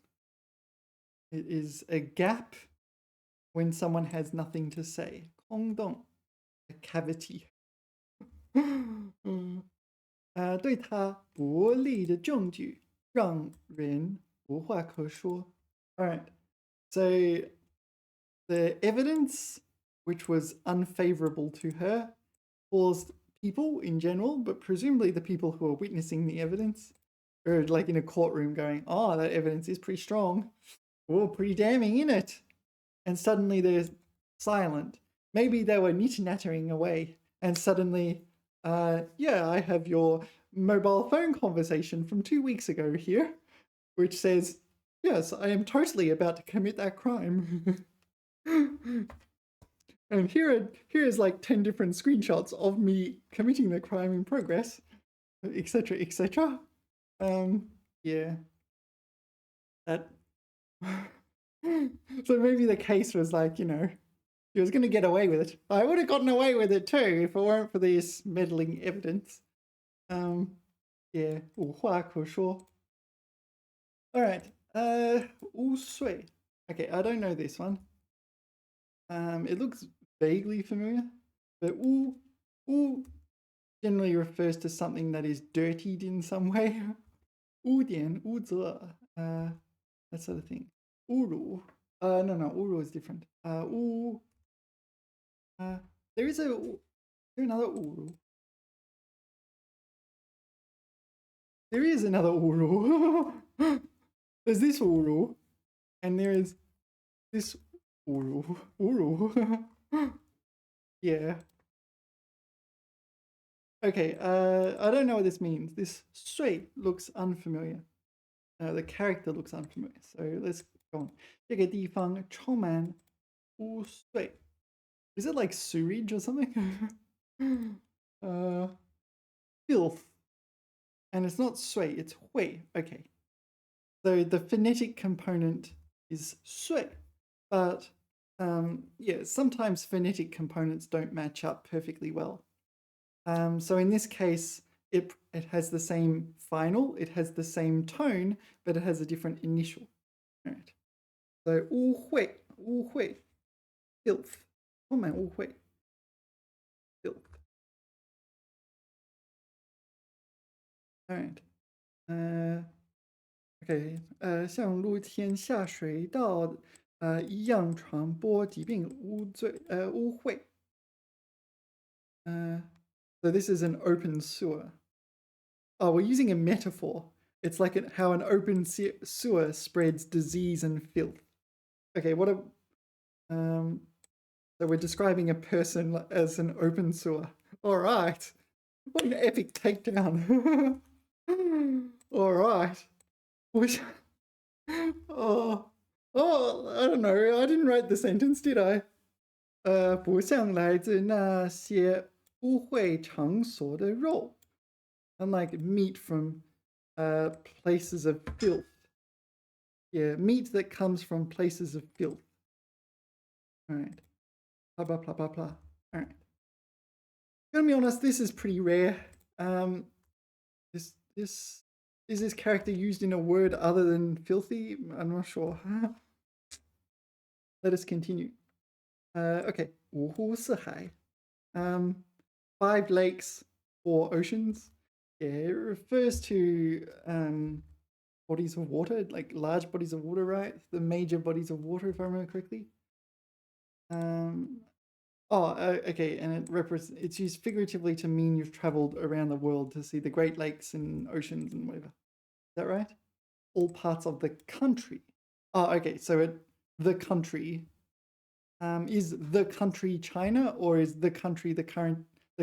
It is a gap when someone has nothing to say. 空洞, a cavity. 对他不利的证据让人无话可说. All right. So the evidence which was unfavorable to her caused people in general, but presumably the people who are witnessing the evidence, are like in a courtroom going, oh, that evidence is pretty strong. Oh, pretty damning, isn't it? And suddenly they're silent. Maybe they were nattering away, and suddenly, yeah, I have your mobile phone conversation from 2 weeks ago here, which says, yes, I am totally about to commit that crime. And here is like 10 different screenshots of me committing the crime in progress, etc., etc. Yeah. That. So maybe the case was like, he was going to get away with it. I would have gotten away with it too if it weren't for this meddling evidence. Yeah, 无话可说. All right. 午睡. Okay, I don't know this one. It looks vaguely familiar, but 污 generally refers to something that is dirtied in some way. 污点,污责, that sort of thing. 侮辱. No,侮辱 is different. 污. There is another 侮辱. There is another 侮辱. There's this 侮辱, and there is this 侮辱. 侮辱. Yeah. Okay, I don't know what this means. This 睡 looks unfamiliar. The character looks unfamiliar. So let's go on. 这个地方充满污秽. Is it like sewage or something? Filth. And it's not 水, it's 会. Okay. So the phonetic component is 水. But yeah, sometimes phonetic components don't match up perfectly well. So in this case, it has the same final, it has the same tone, but it has a different initial. All right. So 污秽, filth. 充满污秽, filth. All right. Okay. 像露天下水道一样传播疾病污秽. So this is an open sewer. Oh, we're using a metaphor. It's like how an open sewer spreads disease and filth. Okay, what a So we're describing a person as an open sewer. All right. What an epic takedown. All right. Which, oh, I don't know. I didn't write the sentence, did I? 不像来自那些污秽场所的肉. Unlike meat from places of filth. Yeah, meat that comes from places of filth. All right. Blah, blah, blah, blah, blah. All right. Gonna be honest, this is pretty rare. Is this character used in a word other than filthy? I'm not sure. Let us continue. Okay. 五湖四海. 5 lakes, 4 oceans. Yeah, it refers to bodies of water, like large bodies of water, right? The major bodies of water, if I remember correctly. Okay, and it's used figuratively to mean you've traveled around the world to see the Great Lakes and oceans and whatever. Is that right? All parts of the country. Oh, okay, so the country. Is the country China, or is the country the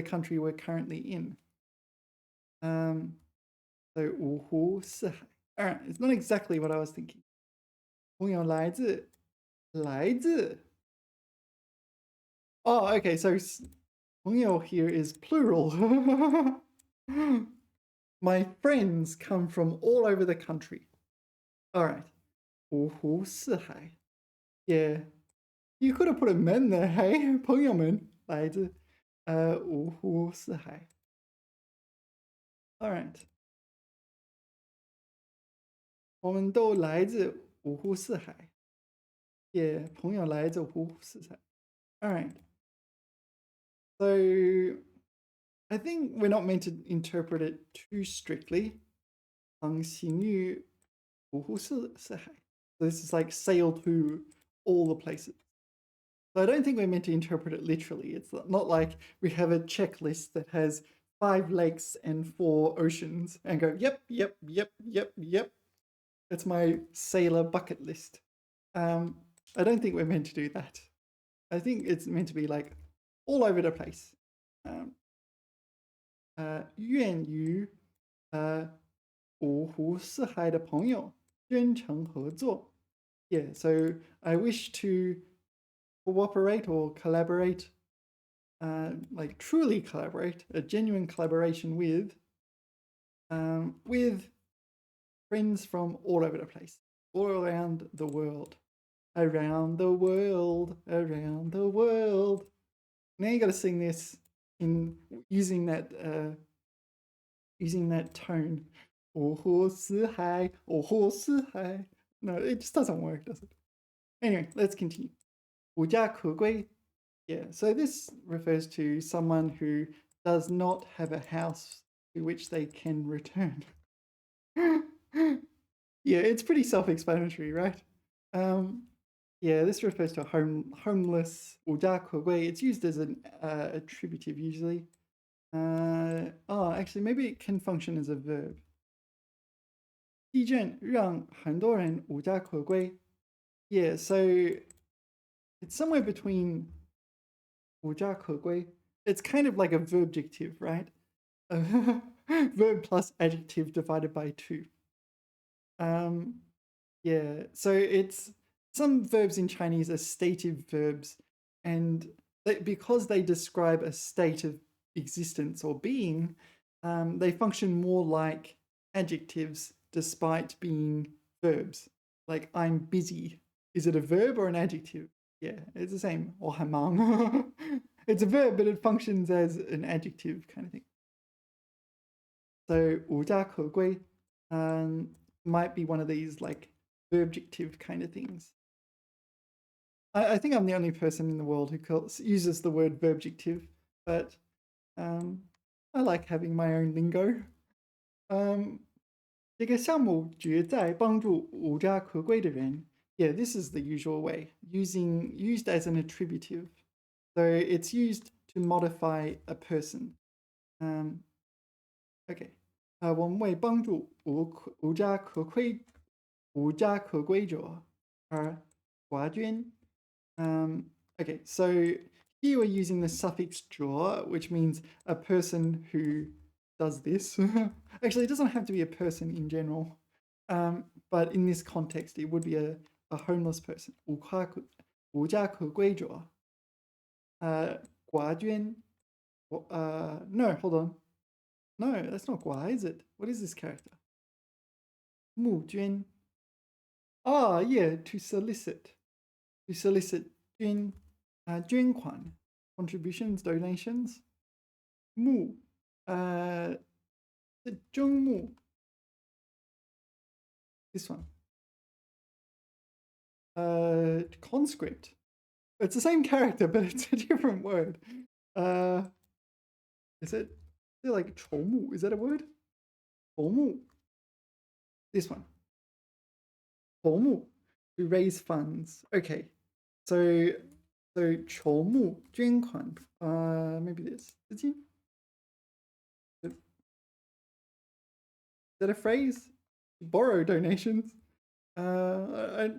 country we're currently in? So 五湖四海. All right, it's not exactly what I was thinking. 朋友来自 Oh, okay, so 朋友 here is plural. My friends come from all over the country. All right. 五湖四海. Yeah. You could have put a men there, hey? 朋友们来自五湖四海. All right. 我们都来自五湖四海. Yeah, 朋友来自五湖四海. All right. So I think we're not meant to interpret it too strictly. 航行于五湖四海. So this is like sail to all the places. So I don't think we're meant to interpret it literally. It's not like we have a checklist that has 5 lakes and 4 oceans and go, yep. That's my sailor bucket list. I don't think we're meant to do that. I think it's meant to be like all over the place. 愿与五湖四海的朋友真诚合作. Yeah, so I wish to cooperate or collaborate, like truly collaborate, a genuine collaboration with friends from all over the place, all around the world. Around the world, around the world. Now you got to sing this in using that tone. 五湖四海, 五湖四海. No, it just doesn't work, does it? Anyway, let's continue. 无家可归. Yeah, so this refers to someone who does not have a house to which they can return. Yeah, it's pretty self-explanatory, right? Yeah, this refers to homeless. 无家可归. It's used as an attributive usually. Actually, maybe it can function as a verb. 地震让很多人无家可归. Yeah, so it's somewhere between 无家可归. It's kind of like a verbjective, right? Verb plus adjective divided by 2. Yeah, so it's some verbs in Chinese are stative verbs, and because they describe a state of existence or being, they function more like adjectives despite being verbs. Like I'm busy. Is it a verb or an adjective? Yeah, it's the same. 我很忙. It's a verb, but it functions as an adjective kind of thing. So 无家可归 might be one of these like verbjective kind of things. I think I'm the only person in the world who uses the word verbjective, but I like having my own lingo. 这个项目旨在帮助无家可归的人. Yeah, this is the usual way, used as an attributive. So it's used to modify a person. Okay. 我们为帮助无家可归者而募捐. Okay, so here we're using the suffix 着, which means a person who does this. Actually, it doesn't have to be a person in general, but in this context, it would be a homeless person. 无家可归者. 寡捐. No, hold on. No, that's not 寡, is it? What is this character? 募捐. Ah, yeah, to solicit. To solicit 捐款, contributions, donations. 募, 征募. This one. Conscript. It's the same character, but it's a different word. Is it like 筹募? Is that a word? 筹募. This one. 筹募, to raise funds. Okay. So 筹募, 捐款. Maybe this. 资金? Is that a phrase? Borrow donations. I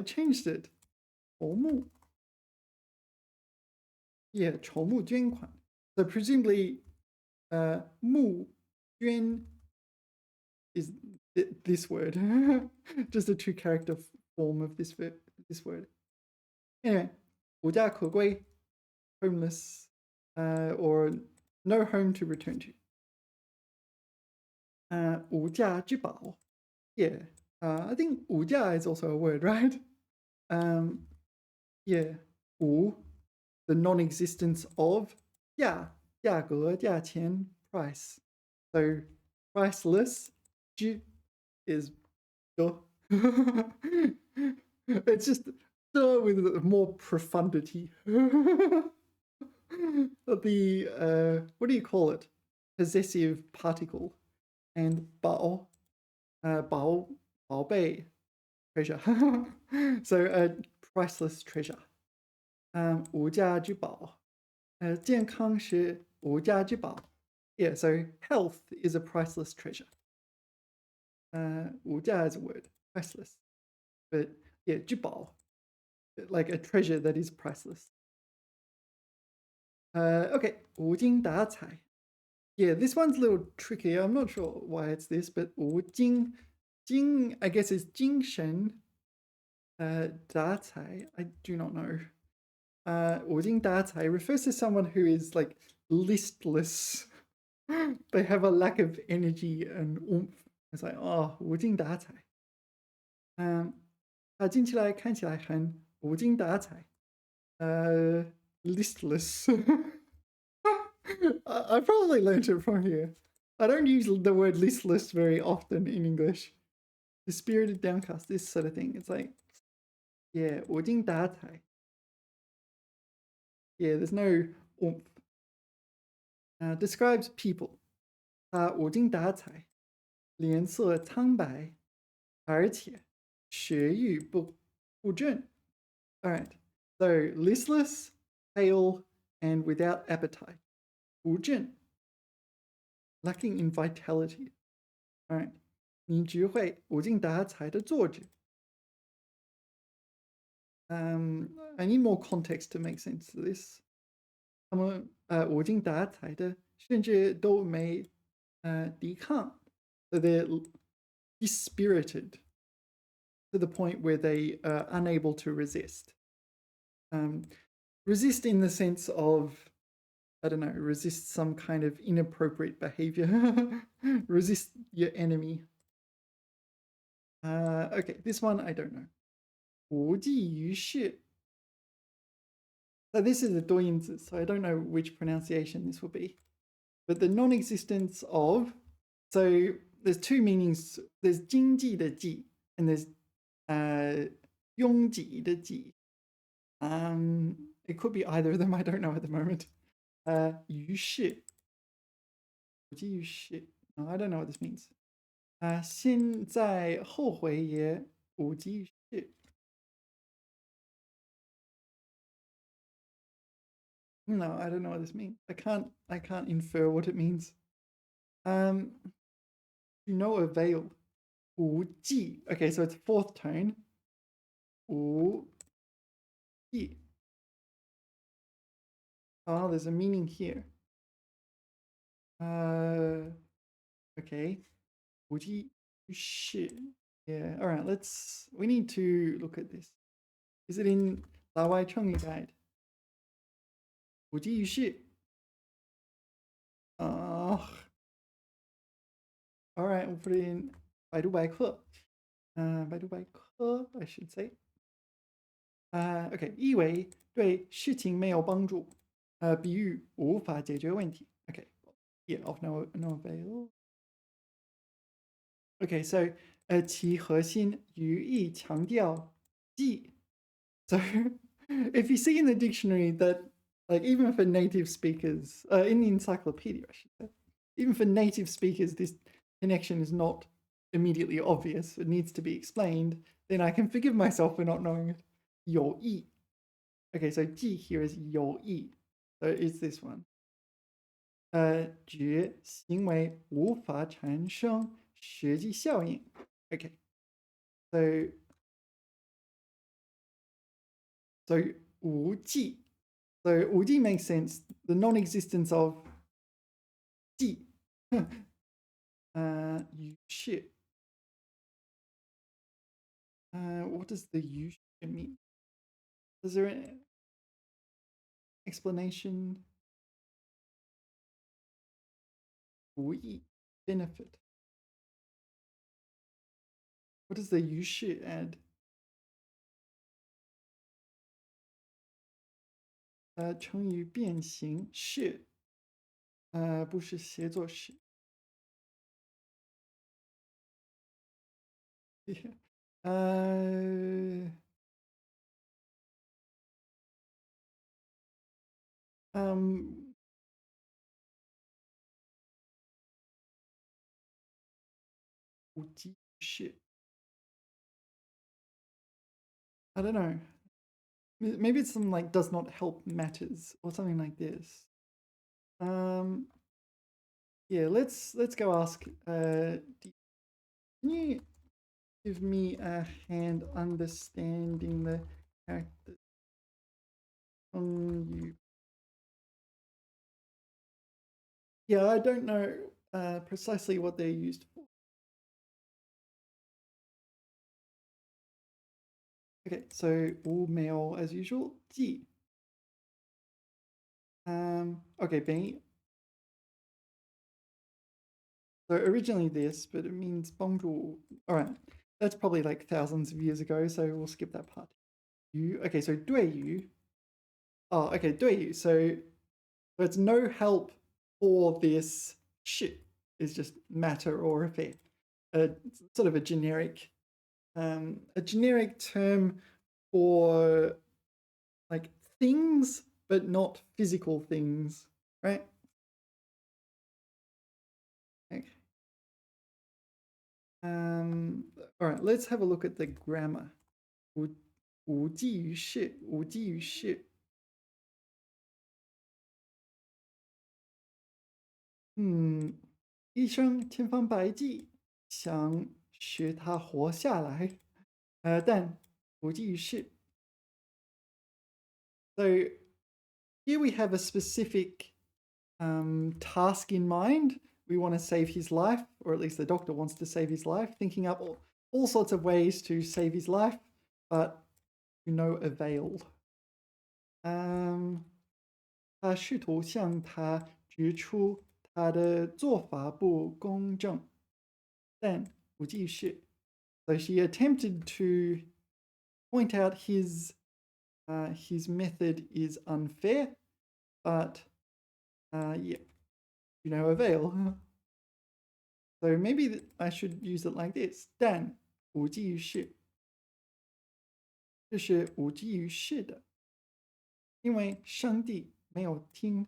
changed it. 筹募. Yeah, 筹募捐款. So presumably, 募捐 is this word. Just a two-character form of this word. Anyway, 无家可归, homeless, or no home to return to. 无价之宝. Yeah, I think 无价 is also a word, right? Yeah, 无, the non-existence of, 价格, 价钱, price. So priceless, 之 is 的. It's just the with more profundity. The what do you call it? Possessive particle. And 宝, 宝贝, treasure. So a priceless treasure. 无价之宝. 健康是无价之宝. Yeah, so health is a priceless treasure. 无价 is a word, priceless. But yeah, 之宝, like a treasure that is priceless. Okay, 无精打采. Yeah, this one's a little tricky. I'm not sure why it's this, but 无精, jing, I guess is 精神. 打采, I do not know. 无精打采 refers to someone who is like listless. They have a lack of energy and oomph. It's like, oh, 无精打采. 听起来看起来很无精打采. Listless. I probably learned it from here. I don't use the word listless very often in English. Dispirited, downcast, this sort of thing. It's like, yeah, 无精打采. Yeah, there's no oomph. Describes people. 无精打采, 脸色苍白, 而且食欲不振. Alright, so listless, pale, and without appetite. 不振, lacking in vitality. Alright, 你只会无精打采地坐着. I need more context to make sense of this. 他们无精打采的甚至都没抵抗. So they're dispirited to the point where they are unable to resist. Resist in the sense of, I don't know, resist some kind of inappropriate behavior. Resist your enemy. Okay, this one I don't know. 无济于事. So this is a 多音字, so I don't know which pronunciation this will be. But the non-existence of, so there's two meanings. There's 经济的济 and there's 拥挤的挤. It could be either of them, I don't know at the moment. 于是. 无济于事. No, I don't know what this means. 现在后悔也无济于事. No, I don't know what this means. I can't infer what it means. To no avail. 无济. Okay, so it's fourth tone. 无济. Oh, there's a meaning here. Okay. Would you shit? Yeah. All right. We need to look at this. Is it in La Wai Chong Guide? Would you shit? Oh. All right. We'll put it in Baidu Baike. Baidu Baike, I should say. OK，意为对事情没有帮助，比喻无法解决问题。OK，yeah, of no avail. OK, so 其核心语义强调记。So if you see in the dictionary that, like, even for native speakers, in the encyclopedia, I should say, even for native speakers, this connection is not immediately obvious. It needs to be explained. Then I can forgive myself for not knowing it. 有意. Okay, so 记 here is 有意. So it's this one. 指行为无法产生实际效应. Okay, so 无记. So 无记 makes sense. The non-existence of 记. 语序. What does the 语序 mean? Is there an explanation? 无益 benefit. What does the 语序 add? 成语变形式，不是协作式。无机式。I don't know. Maybe it's something like does not help matters or something like this. Yeah, let's go ask. Can you give me a hand understanding the characters? Yeah, I don't know precisely what they're used for. Okay, so all male as usual. 记. Okay, 本. So originally this, but it means 帮助. All right, that's probably like thousands of years ago, so we'll skip that part. You. Okay, so 对于. Oh, okay, 对于. So it's no help for this shit. It's just matter or affair. Sort of a generic term for like things, but not physical things, right? Okay. All right, let's have a look at the grammar. 无济于事，无济于事。医生千方百计想使他活下来，但无济于事。So here we have a specific task in mind. We want to save his life, or at least the doctor wants to save his life, thinking up all sorts of ways to save his life, but to no avail. 他试图向他指出他的做法不公正，但无济于事。So she attempted to point out his method is unfair, but yeah, to no avail. So maybe I should use it like this: 但无济于事。这是无济于事的，因为上帝没有听。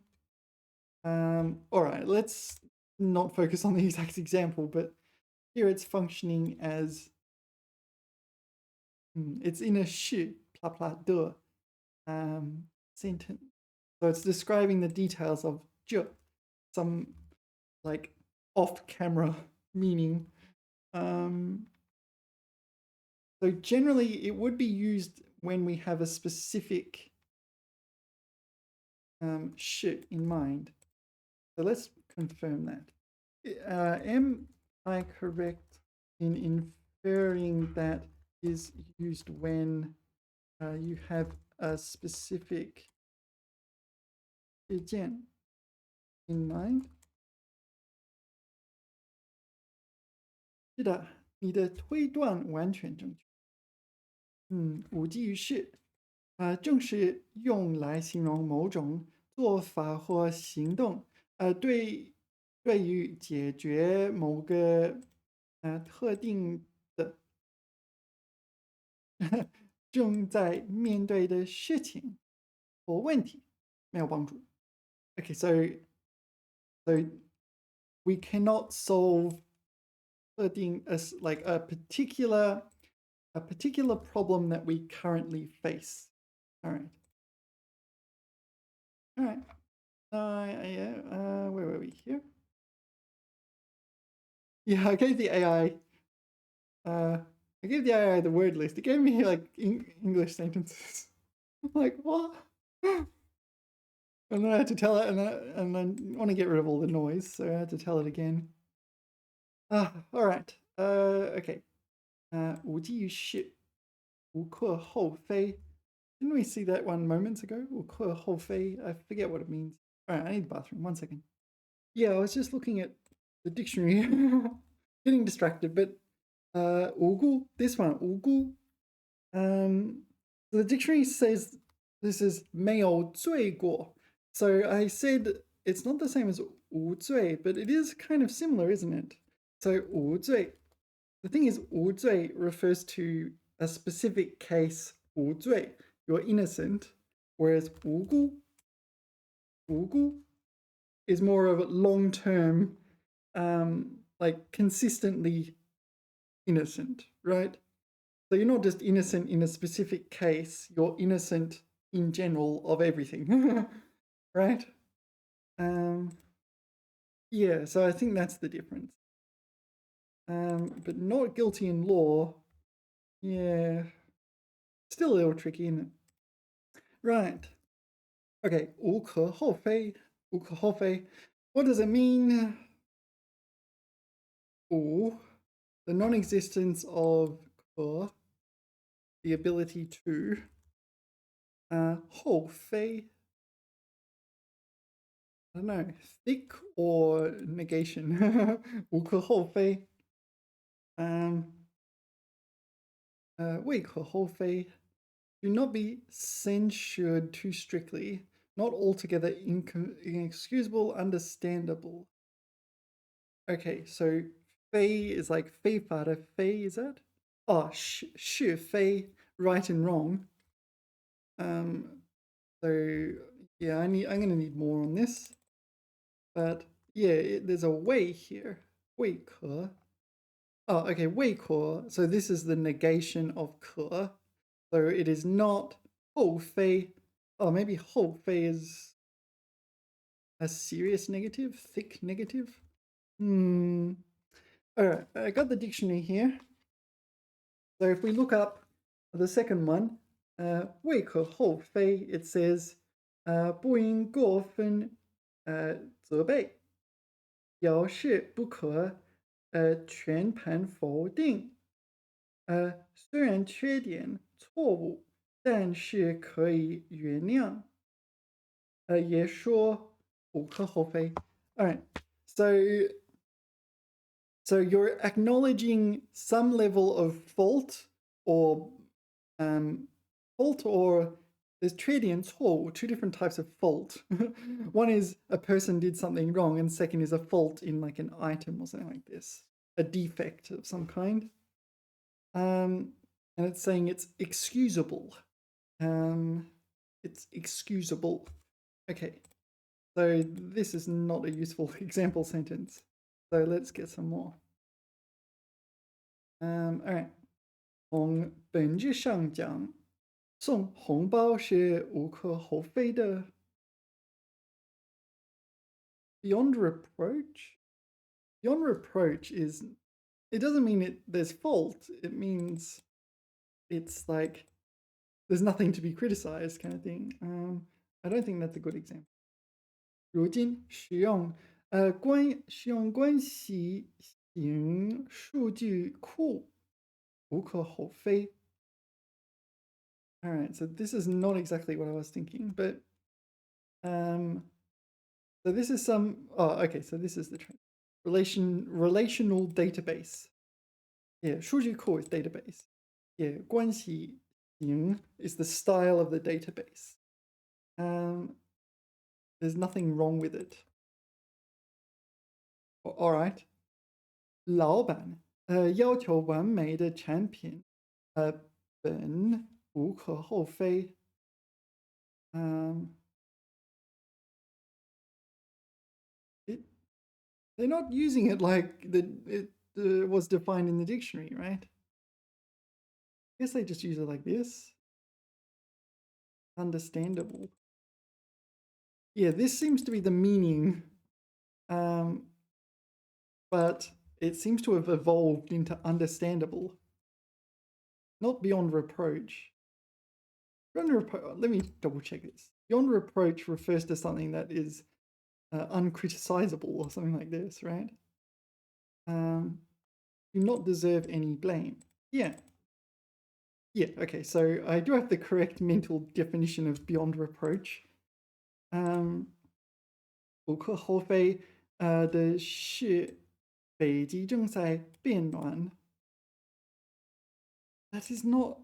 All right, let's not focus on the exact example, but here it's functioning as it's in a 是 blah blah de sentence. So it's describing the details of 这 some like off-camera meaning. So generally it would be used when we have a specific shit in mind. So let's confirm that. Am I correct in inferring that is used when you have a specific 事件 in mind? 是的，你的推断完全正确。无济于事。正是用来形容某种做法或行动，对于解决某个特定的正在面对的事情或问题没有帮助。Okay, so we cannot solve 特定 as like a particular problem that we currently face. All right. All right. Where were we here? Yeah, I gave the AI. I gave the AI the word list. It gave me like English sentences. I'm like, what? And then I had to tell it, and I want to get rid of all the noise, so I had to tell it again. All right. Okay. 无济于事，无可厚非. Didn't we see that one moments ago? 无可厚非. I forget what it means. All right, I need the bathroom. 1 second. Yeah, I was just looking at the dictionary, getting distracted. But 无辜, this one, 无辜. The dictionary says this is 没有罪过. So I said it's not the same as 无罪, but it is kind of similar, isn't it? So 无罪. The thing is, 无罪 refers to a specific case, 无罪, you're innocent, whereas 无辜 is more of a long-term, like consistently innocent, right? So you're not just innocent in a specific case, you're innocent in general of everything, right? Yeah, so I think that's the difference. But not guilty in law, yeah, still a little tricky, isn't it? Right. Okay, 无可厚非, 无可厚非. What does it mean? 无, the non-existence of 可, the ability to. 厚非, I don't know, thick or negation. 无可厚非. 未可厚非, do not be censured too strictly, not altogether inexcusable, understandable. Okay, so 非 is like 非法的非, is that? Oh, 是非, right and wrong. So yeah, I'm gonna need more on this. But yeah, there's a 未 here. 未可. Oh, okay, 未可. So this is the negation of 可. So it is not 厚非. Oh, maybe 厚非 is a serious negative, thick negative. All right, I got the dictionary here. So if we look up the second one, 未可厚非, it says 不应过分责备，表示不可全盘否定。虽然缺点错误，但是可以原谅。也说无可厚非。All right, so you're acknowledging some level of fault or there's 缺点错误, two different types of fault. One is a person did something wrong, and second is a fault in like an item or something like this, a defect of some kind. And it's saying it's excusable. It's excusable. Okay, so this is not a useful example sentence. So let's get some more. All right. 从本质上讲，送红包是无可厚非的。Beyond reproach? Beyond reproach is, it doesn't mean there's fault. It means it's like there's nothing to be criticized kind of thing. I don't think that's a good example. 如今使用关系型数据库无可厚非。All right, so this is not exactly what I was thinking, but so this is some. Oh, okay. So this is the relational database. Yeah, 数据库 is database. Yeah, 关系型 is the style of the database. There's nothing wrong with it. All right. 老板要求完美的产品，本无可厚非。They're not using it like it was defined in the dictionary, right? I guess they just use it like this. Understandable. Yeah, this seems to be the meaning, but it seems to have evolved into understandable, not beyond reproach. Let me double check this. Beyond reproach refers to something that is uncriticizable or something like this, right? Do not deserve any blame. Yeah. Yeah, okay, so I do have the correct mental definition of beyond reproach. 无可厚非的是北极正在变暖。That is not.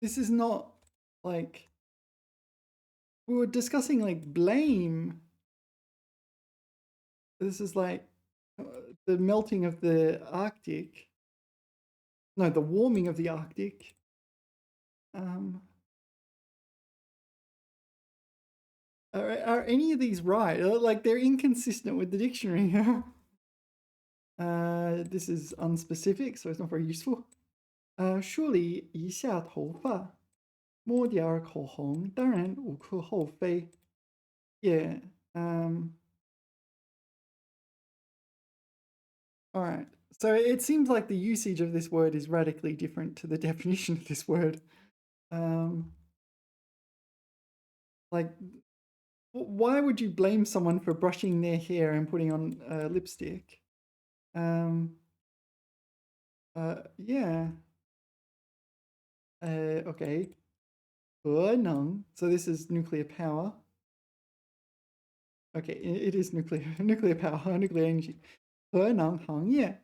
This is not like we were discussing like blame. This is like the melting of the Arctic. No, the warming of the Arctic. Are any of these right? Like they're inconsistent with the dictionary. This is unspecific, so it's not very useful. 梳理一下头发，抹点儿口红，当然无可厚非。Yeah. All right. So it seems like the usage of this word is radically different to the definition of this word. Like, why would you blame someone for brushing their hair and putting on lipstick? Yeah. Okay. 核能. So this is nuclear power. Okay, it is nuclear power, nuclear energy. 核能行业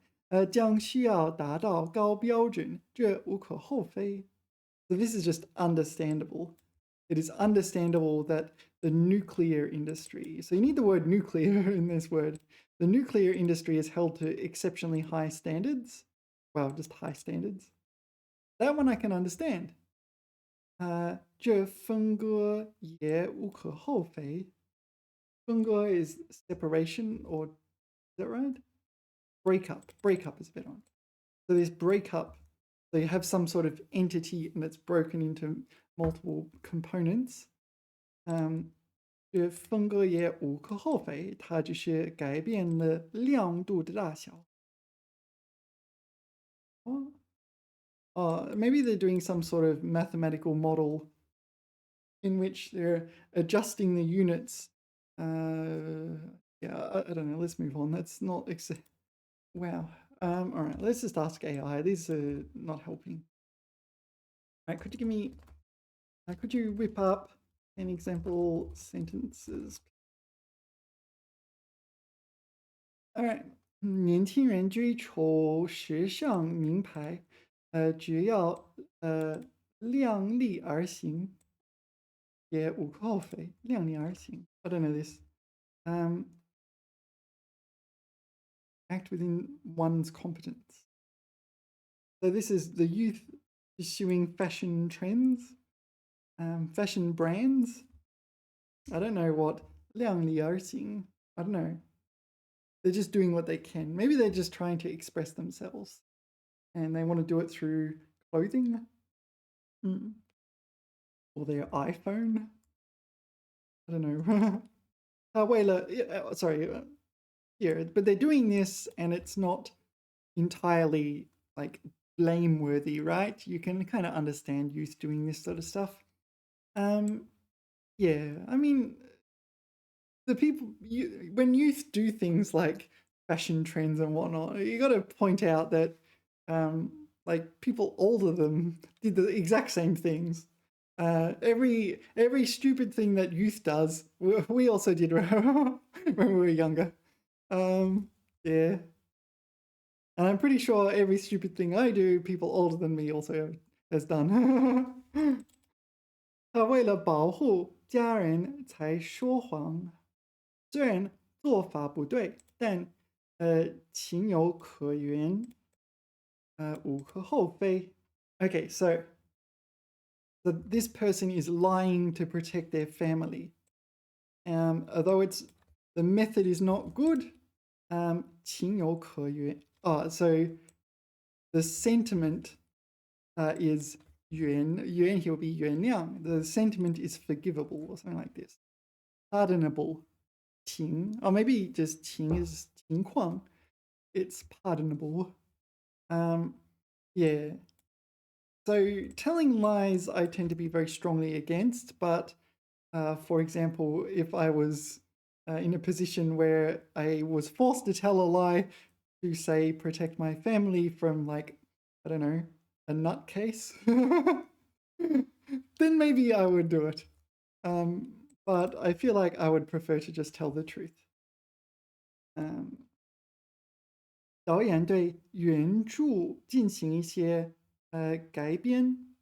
将需要达到高标准，这无可厚非。So this is just understandable. It is understandable that the nuclear industry, so you need the word nuclear in this word. The nuclear industry is held to exceptionally high standards. Well, just high standards. That one I can understand. 这分割也无可厚非。分割 is separation, or is that right? Breakup. Breakup is a better one. So this breakup, so you have some sort of entity and it's broken into multiple components. 这分割也无可厚非，它只是改变了亮度的大小。Maybe they're doing some sort of mathematical model in which they're adjusting the units. Yeah, I don't know. Let's move on. That's not wow. All right, let's just ask AI. These are not helping. All right, could you whip up an example sentences? All right. 年轻人追求时尚名牌，只要量力而行，也无可厚非。量力而行。I don't know this. Act within one's competence. So this is the youth pursuing fashion trends, fashion brands. I don't know what 量力而行. I don't know. They're just doing what they can. Maybe they're just trying to express themselves and they want to do it through clothing or their iPhone. I don't know. Yeah, but they're doing this and it's not entirely like blameworthy, right? You can kind of understand youth doing this sort of stuff. Yeah, I mean, the people when youth do things like fashion trends and whatnot, you got to point out that like people older than them did the exact same things. Every stupid thing that youth does, we also did when we were younger. Um, yeah, and I'm pretty sure every stupid thing I do, people older than me also has done. 他为了保护家人才说谎，虽然做法不对，但情有可原，无可厚非。Okay, so this person is lying to protect their family. Although the method is not good, 情有可原. Oh, so the sentiment is 原 here will be 原谅. The sentiment is forgivable or something like this. Pardonable. 情, or maybe just 情 is 情况. It's pardonable. Yeah. So telling lies I tend to be very strongly against, but for example, if I was in a position where I was forced to tell a lie to say protect my family from like, I don't know, a nutcase, then maybe I would do it. But I feel like I would prefer to just tell the truth. 导演对原著进行一些改编，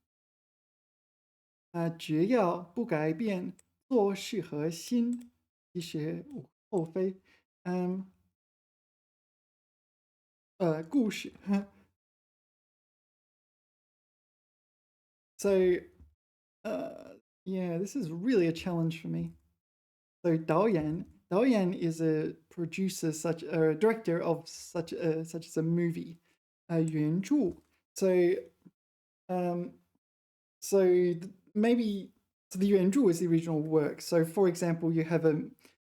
只要不改变做事和心，其实无可厚非。嗯，故事。So, uh, yeah, this is really a challenge for me. So, Dao is a producer, such a director of such as a movie. 原著. So, um, so maybe so the yuanzhu is the original work. So, for example, you have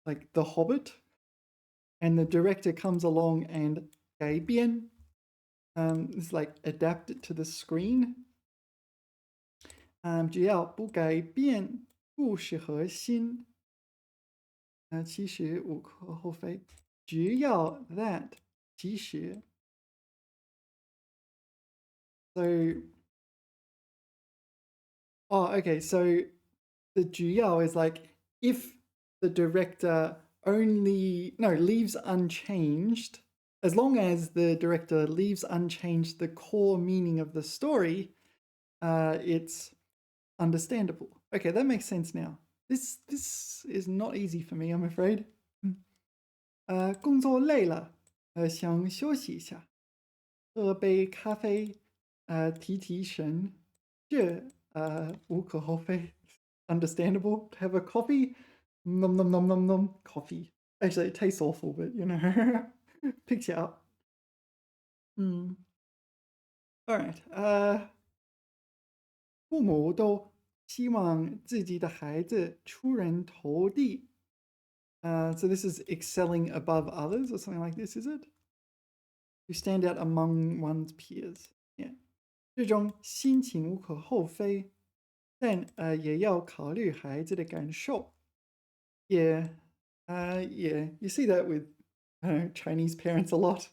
like The Hobbit, and the director comes along and 改编, it's like adapt it to the screen. 只要不改变故事核心，其实无可厚非。只要 that 其实 so okay, so the 只要 is like if the director leaves unchanged, as long as the director leaves unchanged the core meaning of the story, it's understandable. Okay, that makes sense now. This is not easy for me, I'm afraid. 工作累了，想休息一下，喝杯咖啡，提提神，这无可厚非. Understandable to have a coffee. Nom nom nom nom nom. Coffee. Actually, it tastes awful, but you know, picks you up. All right. 父母都希望自己的孩子出人头地. So this is excelling above others or something like this, is it? To stand out among one's peers. Yeah. 这种心情无可厚非，但也要考虑孩子的感受. Yeah. Yeah. You see that with Chinese parents a lot.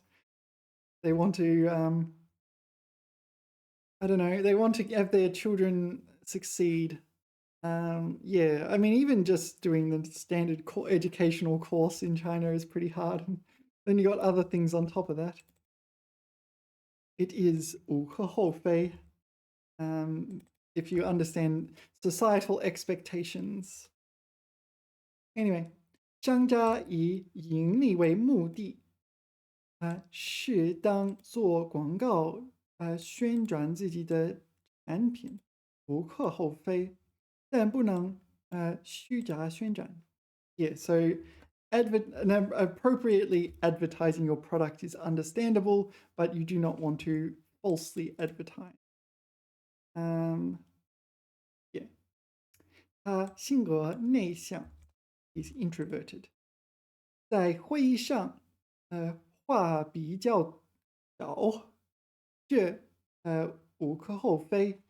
They want to, I don't know, they want to have their children succeed. Yeah, I mean, even just doing the standard educational course in China is pretty hard. And then you got other things on top of that. It is 无可厚非, if you understand societal expectations. Anyway, 商家以盈利为目的，适当做广告，宣传自己的产品，无可厚非，但不能虚假宣传. Yeah, so appropriately advertising your product is understandable, but you do not want to falsely advertise. Yeah. 他性格内向 is introverted. 在会议上，话比较少，这无可厚非.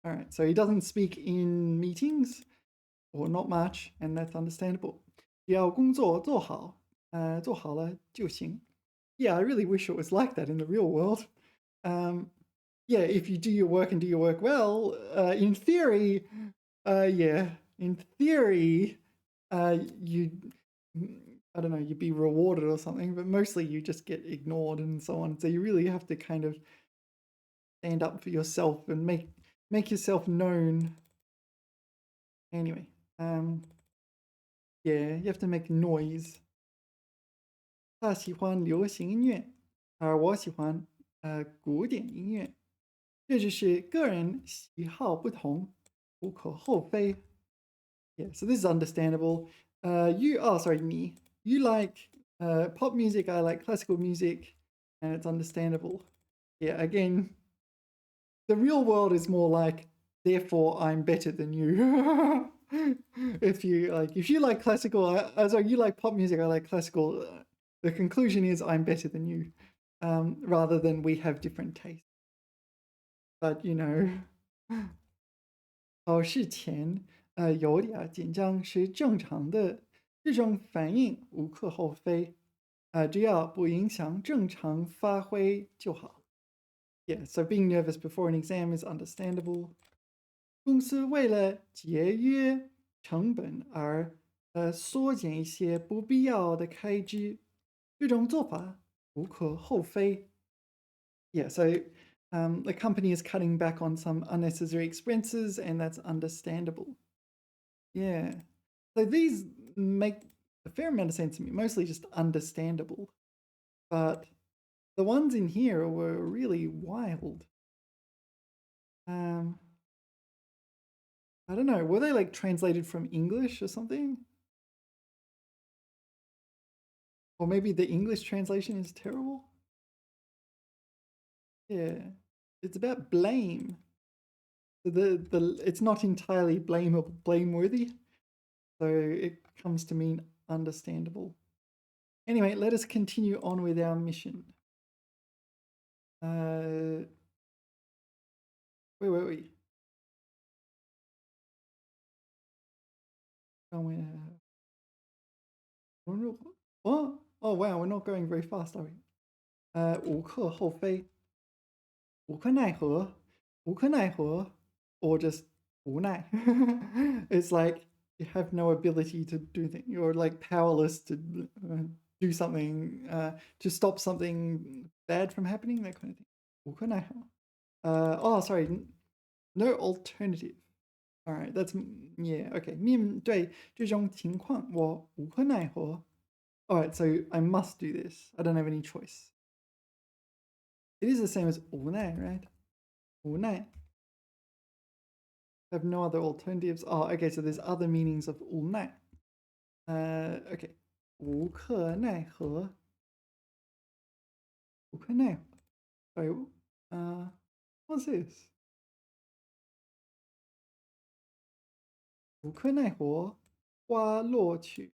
All right, so he doesn't speak in meetings, or not much, and that's understandable. 只要工作做好，做好了就行. Yeah, I really wish it was like that in the real world. Um, yeah, if you do your work and do your work well, in theory, yeah, in theory, you, I don't know, you'd be rewarded or something, but mostly you just get ignored and so on. So you really have to kind of stand up for yourself and make yourself known. Anyway, yeah, you have to make noise. 他喜欢流行音乐，而我喜欢古典音乐。这只是个人喜好不同，无可厚非。Yeah, so this is understandable. Sorry, me. You like pop music, I like classical music, and it's understandable. Yeah, again, the real world is more like, therefore I'm better than you. If you like classical, sorry, you like pop music, I like classical. The conclusion is I'm better than you, rather than we have different tastes. But you know, 考试前有点紧张是正常的，这种反应无可厚非，只要不影响正常发挥就好。Yeah, so being nervous before an exam is understandable. 公司为了节约成本而缩减一些不必要的开支，这种做法无可厚非。Yeah, so the company is cutting back on some unnecessary expenses, and that's understandable. Yeah. So these make a fair amount of sense to me, mostly just understandable. But the ones in here were really wild. I don't know, were they like translated from English or something? Or maybe the English translation is terrible? Yeah. It's about blame. It's not entirely blameworthy, so it comes to mean understandable. Anyway, let us continue on with our mission. Where were we? Somewhere. Oh, wow, we're not going very fast, are we? 无可厚非，无可奈何，无可奈何, or just 无奈. It's like you have no ability to do things. You're like powerless to do something, to stop something bad from happening, that kind of thing. 无可奈何. Sorry, no alternative. All right, that's yeah, okay. 面对这种情况，我无可奈何. All right, so I must do this. I don't have any choice. It is the same as 无奈, right? 无奈. I have no other alternatives. Oh, okay, so there's other meanings of 无奈. Okay. 无可奈何. 无可奈何. Sorry, what's this? 无可奈何花落去.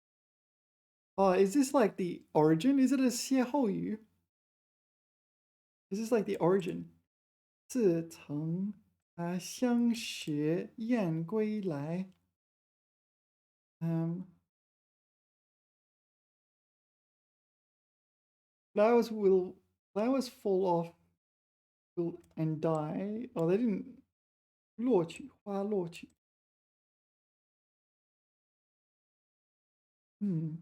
Oh, is this like the origin? Is it a 歇后语? Is this like the origin? 自曾相学燕归来. Flowers fall off and die. Oh, they didn't. 落去，花落去. Hmm.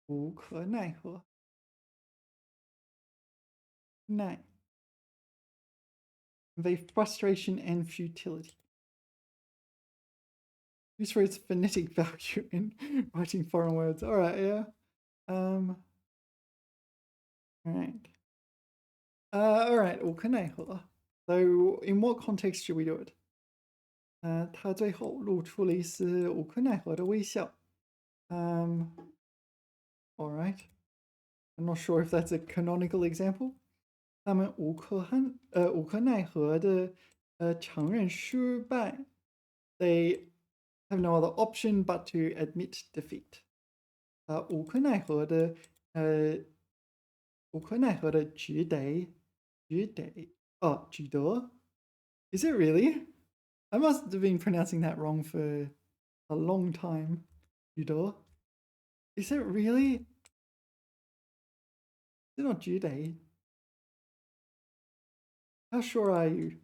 无可奈何. 奈. Convey frustration and futility. Use for its phonetic value in writing foreign words. All right, yeah. All right. All right, 无可奈何. So, in what context should we do it? 他最后露出了一丝无可奈何的微笑. All right. I'm not sure if that's a canonical example. 他们无可奈何的承认失败. They have no other option but to admit defeat. 无可奈何的只得. Oh, 只得. Is it really? I must have been pronouncing that wrong for a long time. 许多. Is it really? Is it not 距离? How sure are you?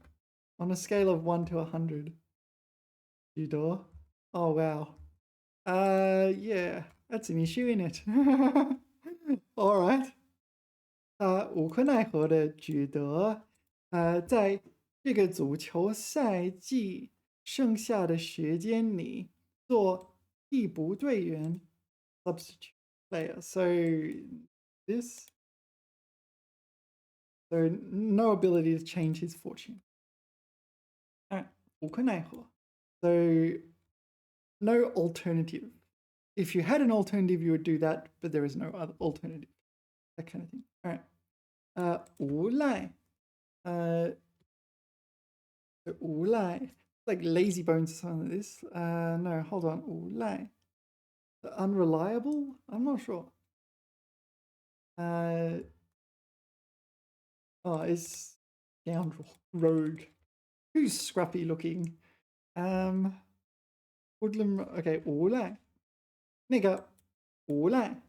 On a scale of 1 to 100. 许多? Oh wow. Yeah, that's an issue, isn't it? All right. 无可奈何的觉得，在这个足球赛季剩下的时间里做替补队员 substitute player. So this, so no ability to change his fortune. All right, 无可奈何. So no alternative. If you had an alternative, you would do that, but there is no other alternative. That kind of thing. All right. 无赖. 无赖, like lazy bones or something like this. No, hold on. 无赖. Unreliable? I'm not sure. It's scoundrel, rogue. Who's scruffy looking? Woodland. Okay, 无赖. 那个无赖，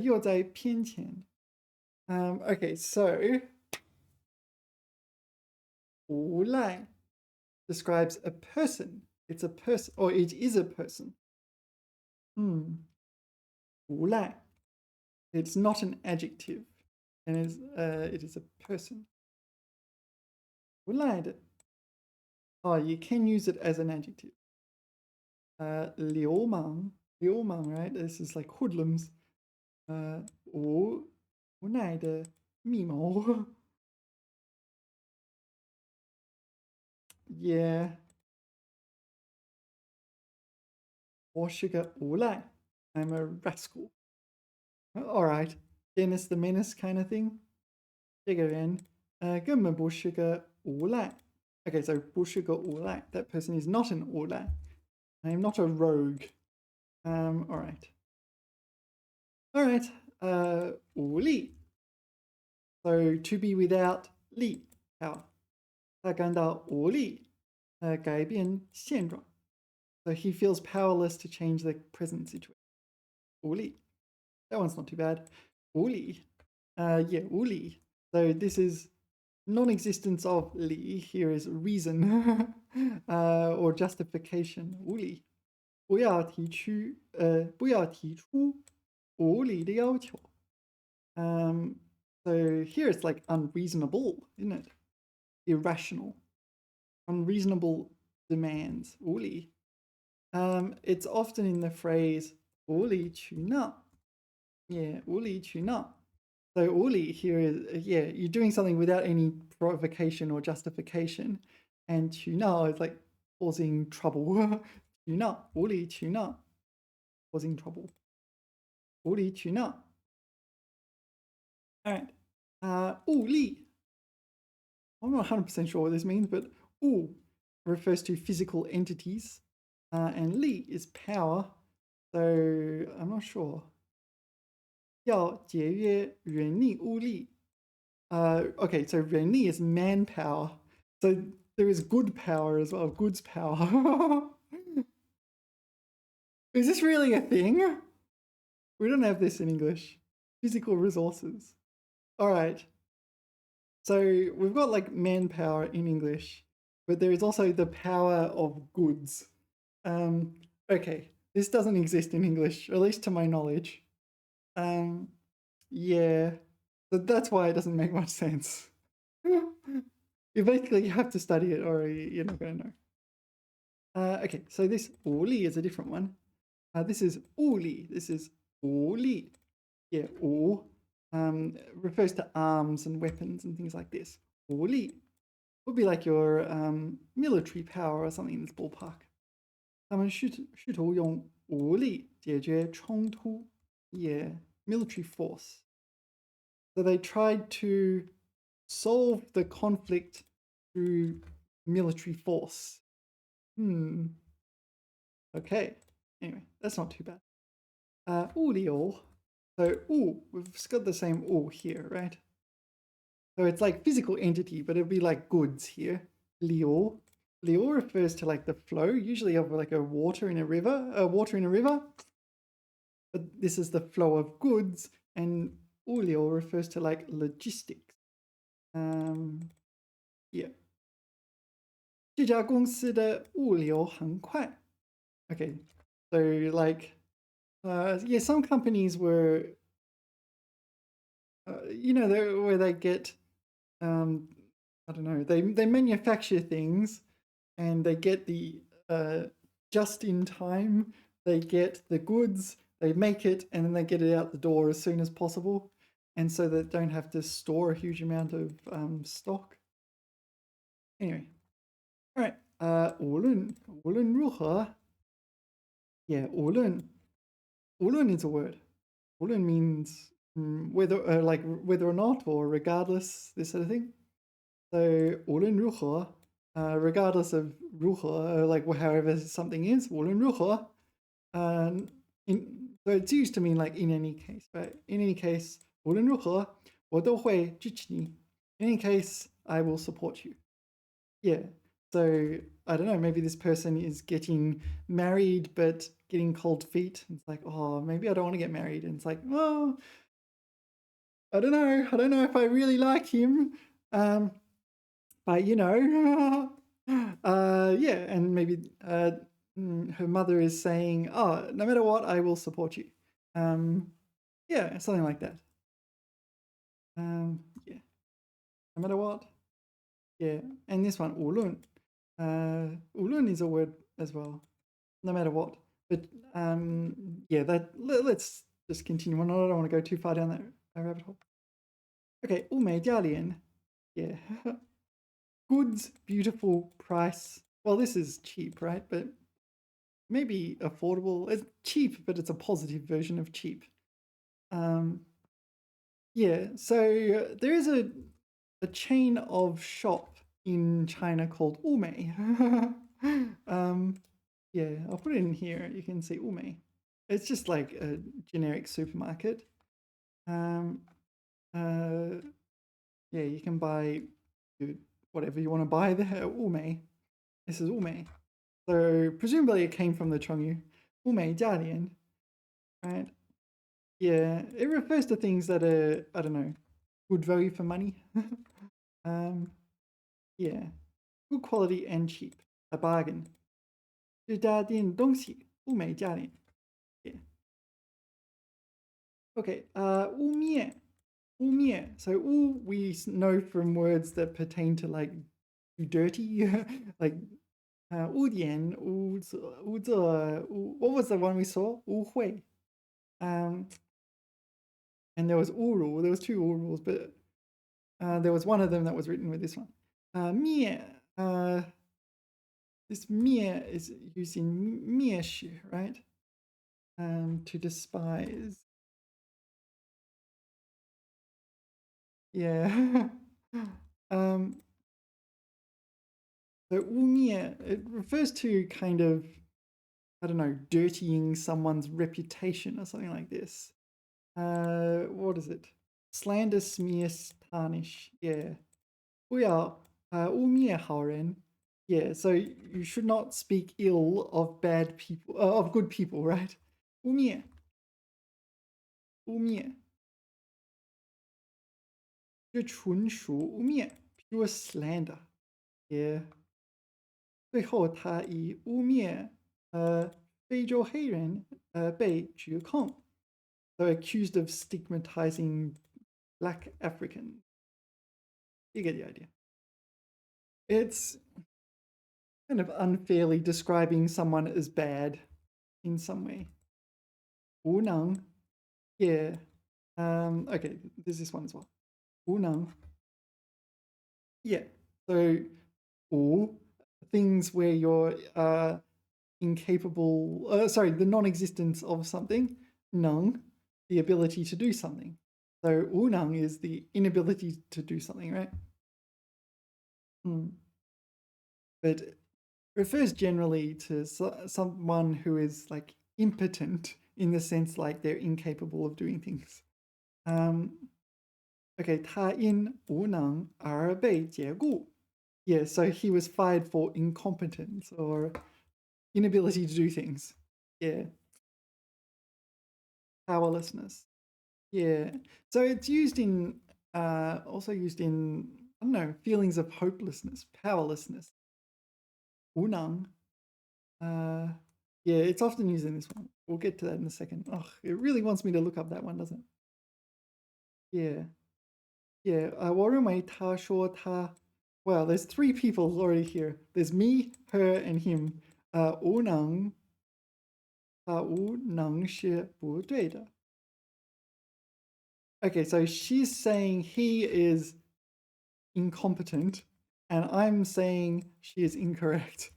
又在偏前。Okay, so 无赖 describes a person. It's a person, or it is a person. 无赖. It's not an adjective, and it is a person. 无赖的. Oh, you can use it as an adjective. 流氓, right? This is like hoodlums. 无奈的密谋. Yeah. 我是个无赖. I'm a rascal. All right. Dennis the Menace kind of thing. 这个人根本不是个无赖. Okay, so 不是个无赖. That person is not an 无赖. I am not a rogue. All right. All right. 无力. So to be without 力 power. 他感到无力改变现状. So he feels powerless to change the present situation. 无力. That one's not too bad. 无力. Yeah, 无力. So this is non-existence of 理 here is reason or justification. 无理. 不要提出无理的要求. So here it's like unreasonable, isn't it? Irrational. Unreasonable demands. 无理. It's often in the phrase 无理取闹. Yeah, 无理取闹. So 无理 here is, yeah, you're doing something without any provocation or justification. And 取闹 is like causing trouble. 取闹, 无理取闹, causing trouble. 无理取闹. All right. 物力. I'm not 100% sure what this means, but 物 refers to physical entities. And 力 is power. So I'm not sure. 要节约人力物力. Okay, so 人力 is manpower. So there is good power as well, goods power. Is this really a thing? We don't have this in English. Physical resources. All right. So we've got like manpower in English, but there is also the power of goods. Okay, this doesn't exist in English, at least to my knowledge. Yeah, but that's why it doesn't make much sense. You basically have to study it or you're not going to know. Okay, so this 武力 is a different one. This is 物力. This is 武力. Yeah, 武 refers to arms and weapons and things like this. 武力 would be like your military power or something in this ballpark. 他们试图用武力解决冲突. Yeah, military force. So they tried to solve the conflict through military force. Okay. Anyway, that's not too bad. 物流. So 物, we've got the same 物 here, right? So it's like physical entity, but it'd be like goods here. 流. liu refers to like the flow, usually of like a water in a river. But this is the flow of goods, and 物流 refers to like logistics. Yeah. 这家公司的物流很快. Okay, so like, yeah, some companies were, where they get, I don't know, they manufacture things and they get the just in time, they get the goods, they make it, and then they get it out the door as soon as possible. And so they don't have to store a huge amount of stock. Anyway, all right. 无论如何, yeah, 无论 is a word. 无论 means whether like whether or not or regardless, this sort of thing. So 无论如何, regardless of 如何, like however something is, 无论如何. So it's used to mean like in any case, but in any case, 无论如何我都会支持你. In any case, I will support you. Yeah. So I don't know, maybe this person is getting married but getting cold feet. It's like, oh, maybe I don't want to get married. And it's like, well, I don't know if I really like him. But yeah, and maybe her mother is saying, oh, no matter what, I will support you. Yeah, something like that. Yeah, no matter what. Yeah, and this one, 无论. 无论 is a word as well, no matter what. But yeah, let's just continue on. I don't want to go too far down that rabbit hole. Okay, 物美价廉. Yeah. Goods, beautiful, price. Well, this is cheap, right? But maybe affordable. It's cheap, but it's a positive version of cheap. Yeah, so there is a chain of shop in China called Umei. Yeah, I'll put it in here. You can see Umei. It's just like a generic supermarket. Yeah, you can buy whatever you want to buy there. Umei. This is Umei. So presumably it came from the Chongyu. 物美价廉, right? Yeah, it refers to things that are, I don't know, good value for money. Yeah, good quality and cheap, a bargain. 这家店东西物美价廉. Yeah. Okay, 污蔑. So 污 we know from words that pertain to like dirty, like 污点, 污渍, what was the one we saw? 污秽. And there was 污辱, there was two 污辱, but there was one of them that was written with this one. 蔑, this 蔑is using 蔑视, right? To despise. Yeah. So 污蔑, it refers to kind of, I don't know, dirtying someone's reputation or something like this. What is it? Slander, smear, tarnish. Yeah. 不要污蔑好人. Yeah, so you should not speak ill of bad people, of good people, right? 污蔑. 污蔑. 这纯属污蔑, pure slander. Yeah. 最后他以污蔑非洲黑人被指控. So accused of stigmatizing Black Africans. You get the idea. It's kind of unfairly describing someone as bad in some way. 无能. Yeah. Okay, there's this one as well. 无能. Yeah. So 无, things where you're incapable, sorry, the non-existence of something. 能, the ability to do something. So 无能 is the inability to do something, right? But it refers generally to someone who is like impotent in the sense like they're incapable of doing things. Okay, 他因无能而被解雇. Yeah, so he was fired for incompetence or inability to do things. Yeah, powerlessness. Yeah. So it's used in also used in I don't know, feelings of hopelessness, powerlessness. 无能. Uh yeah, it's often used in this one. We'll get to that in a second. Oh, it really wants me to look up that one, doesn't it? Yeah. Yeah. 我认为他说他 well, there's three people already here. There's me, her, and him. 无能无能是不对的. Okay, so she's saying he is incompetent, and I'm saying she is incorrect.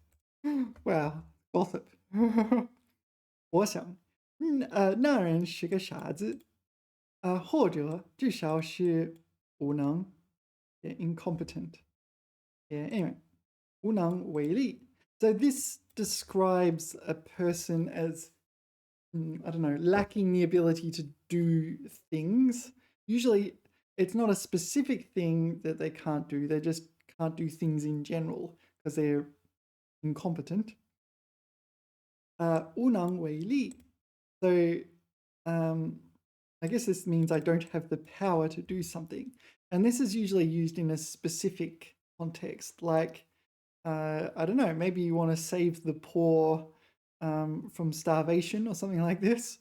Wow, gossip. 我想，那人是个傻子，或者至少是无能，yeah, incompetent. Yeah, anyway, 无能为力. So this describes a person as I don't know, lacking the ability to do things. Usually, it's not a specific thing that they can't do. They just can't do things in general because they're incompetent. 无能为力. So, I guess this means I don't have the power to do something. And this is usually used in a specific context, like, I don't know, maybe you want to save the poor from starvation or something like this,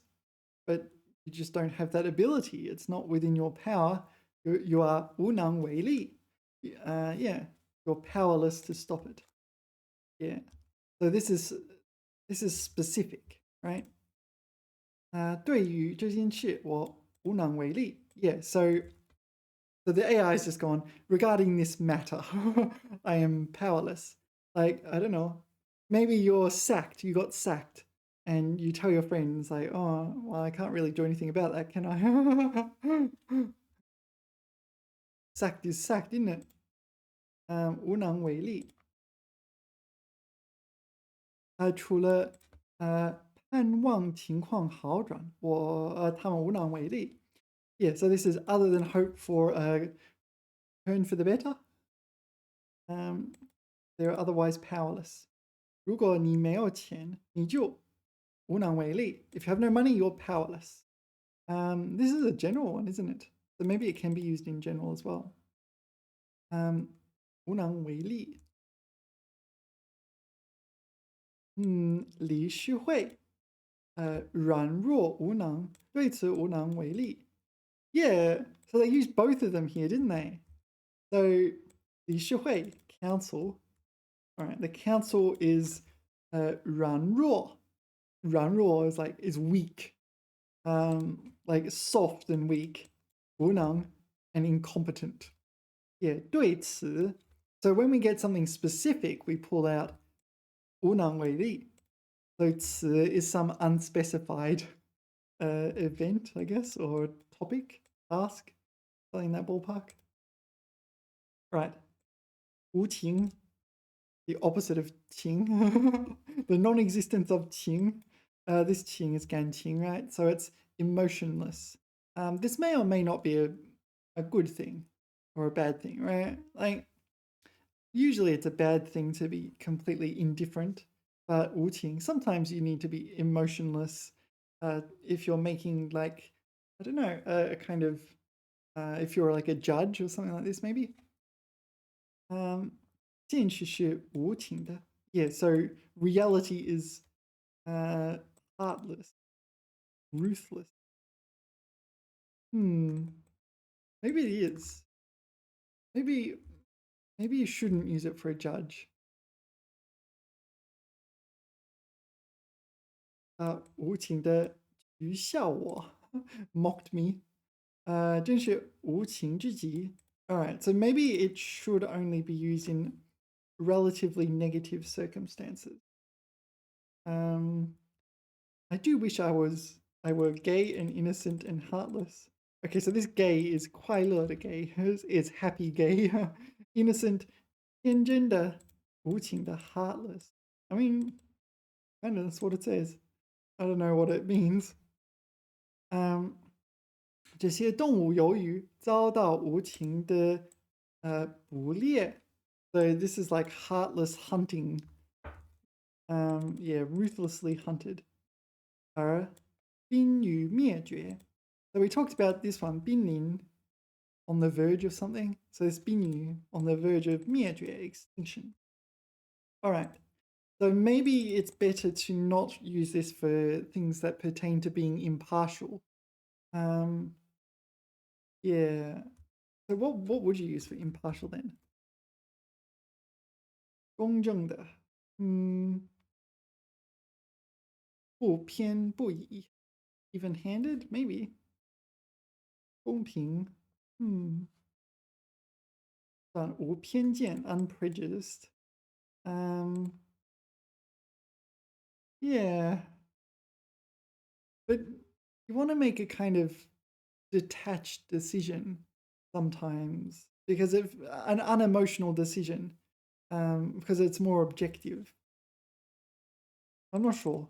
but you just don't have that ability. It's not within your power. You are 无能为力. Yeah, you're powerless to stop it. Yeah. So this is specific, right? 对于这件事我无能为力. Yeah. So the AI is just gone regarding this matter. I am powerless. Like I don't know. Maybe you're sacked. You got sacked. And you tell your friends like, oh, well, I can't really do anything about that, can I? Sacked is sacked, isn't it? 无能为力. 除了盼望情况好转，他们无能为力. Yeah, so this is other than hope for a turn for the better. They're otherwise powerless. 如果你没有钱，你就无能为力. If you have no money, you're powerless. This is a general one, isn't it? So maybe it can be used in general as well. 无能为力. 理事会软弱无能，对此无能为力. Yeah, so they used both of them here, didn't they? So 理事会 council. All right, the council is 软弱. 软弱 is weak, like soft and weak. 无能 and incompetent. Yeah, 对此. So when we get something specific, we pull out 无能为力. So 此 is some unspecified event, I guess, or topic, task, something in that ballpark. Right. 无情, the opposite of 情, the non-existence of 情. This 情is 感情, right? So it's emotionless. This may or may not be a good thing or a bad thing, right? Like, usually it's a bad thing to be completely indifferent, but 无情, sometimes you need to be emotionless if you're making like, I don't know, a kind of, if you're like a judge or something like this, maybe. 现实是无情的. Yeah, so reality is heartless, ruthless. Maybe it is. Maybe you shouldn't use it for a judge. 无情的取笑我 mocked me. 真是无情之极. Alright, so maybe it should only be used in relatively negative circumstances. I do wish I were gay and innocent and heartless. Okay, so this gay is 快乐的 gay, is happy gay. Innocent, 天真的, 无情的 heartless. I mean, kind of that's what it says. I don't know what it means. 这些动物由于遭到无情的捕猎 So this is like heartless hunting. Yeah, ruthlessly hunted. 而濒于灭绝. So we talked about this one, 濒临, on the verge of something. So it's 濒于, on the verge of 灭绝, extinction. All right. So maybe it's better to not use this for things that pertain to being impartial. Yeah. So what would you use for impartial then? 公正的，不偏不倚 even-handed, maybe. 公平，但无偏见 unprejudiced. Yeah. But you want to make a kind of detached decision sometimes because of an unemotional decision, because it's more objective. I'm not sure.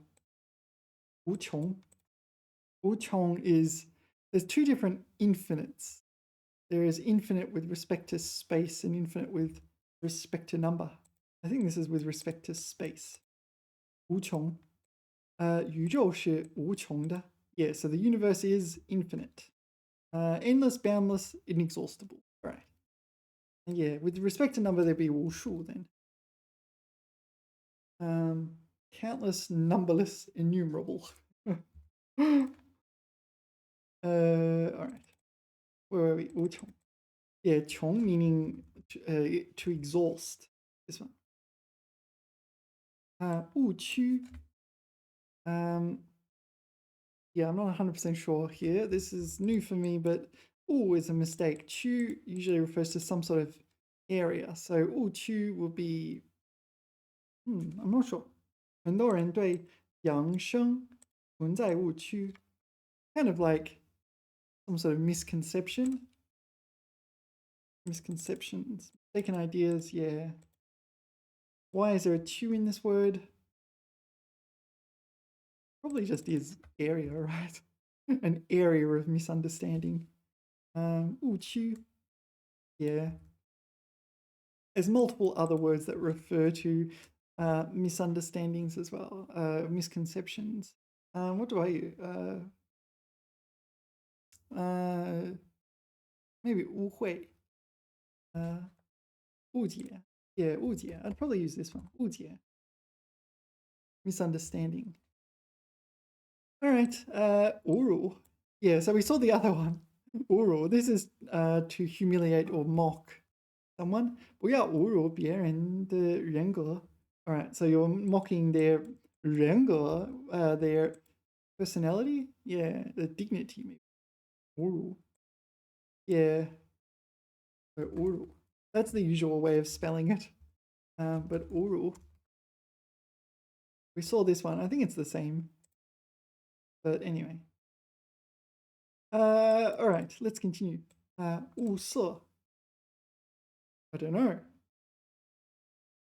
无穷. 无穷 is, there's two different infinites. There is infinite with respect to space and infinite with respect to number. I think this is with respect to space. 无穷. 宇宙是无穷的. Yeah, so the universe is infinite. Endless, boundless, inexhaustible. Right. And yeah, with respect to number, there'd be 无数 then. Countless, numberless, innumerable. All right. Where are we? 无穷. Yeah, 穷 meaning to exhaust. This one. 误区. Yeah, I'm not 100% sure here. This is new for me, but "" is a mistake. "区" usually refers to some sort of area. So "误区" will be, I'm not sure. 很多人对养生存在误区. Kind of like some sort of misconception. Misconceptions, mistaken ideas, yeah. Why is there a "chu" in this word? Probably just is area, right? An area of misunderstanding. 误区. Yeah. There's multiple other words that refer to misunderstandings as well, misconceptions. What do I use? Maybe 误会. 误解. Yeah, 误解. I'd probably use this one. 误解. Misunderstanding. All right. 侮辱. Yeah, so we saw the other one. 侮辱. This is to humiliate or mock someone. 不要侮辱别人的人格. All right, so you're mocking their 人格, their personality? Yeah, the dignity maybe. 侮辱. Yeah. So 侮辱. That's the usual way of spelling it. But 侮辱. We saw this one. I think it's the same. But anyway. All right, let's continue. 物色. I don't know.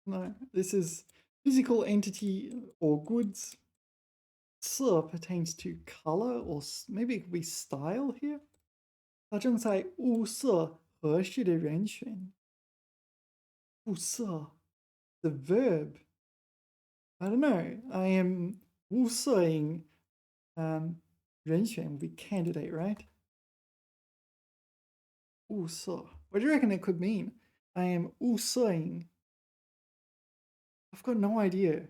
No, this is physical entity or goods. 色 pertains to color or maybe it could be style here. 他正在物色合适的人选. 物色, the verb. I don't know. I am 物色ing. 人选 would be candidate, right? 物色. What do you reckon it could mean? I am 物色ing. I've got no idea.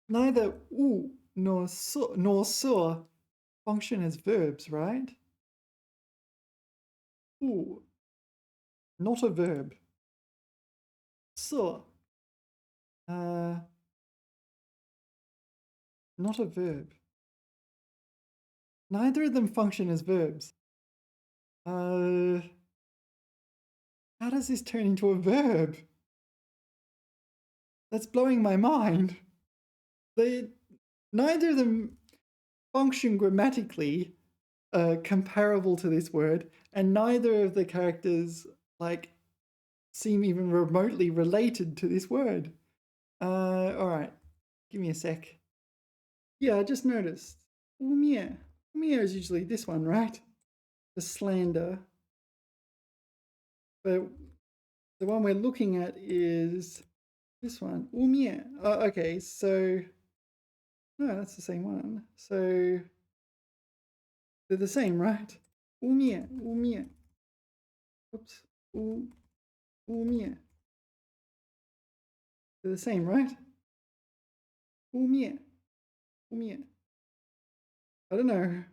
Neither 物 nor 色 function as verbs, right? 物, not a verb. 色, not a verb. Neither of them function as verbs. How does this turn into a verb? That's blowing my mind. Neither of them function grammatically comparable to this word, and neither of the characters seem even remotely related to this word. All right, give me a sec. Yeah, I just noticed. 污蔑. 污蔑 is usually this one, right? The slander. but the one we're looking at is this one. 污面. Okay, so no, that's the same one. So they're the same, right? 污面, 污面. Oops. 污面. They're the same, right? 污面. 污面. I don't know.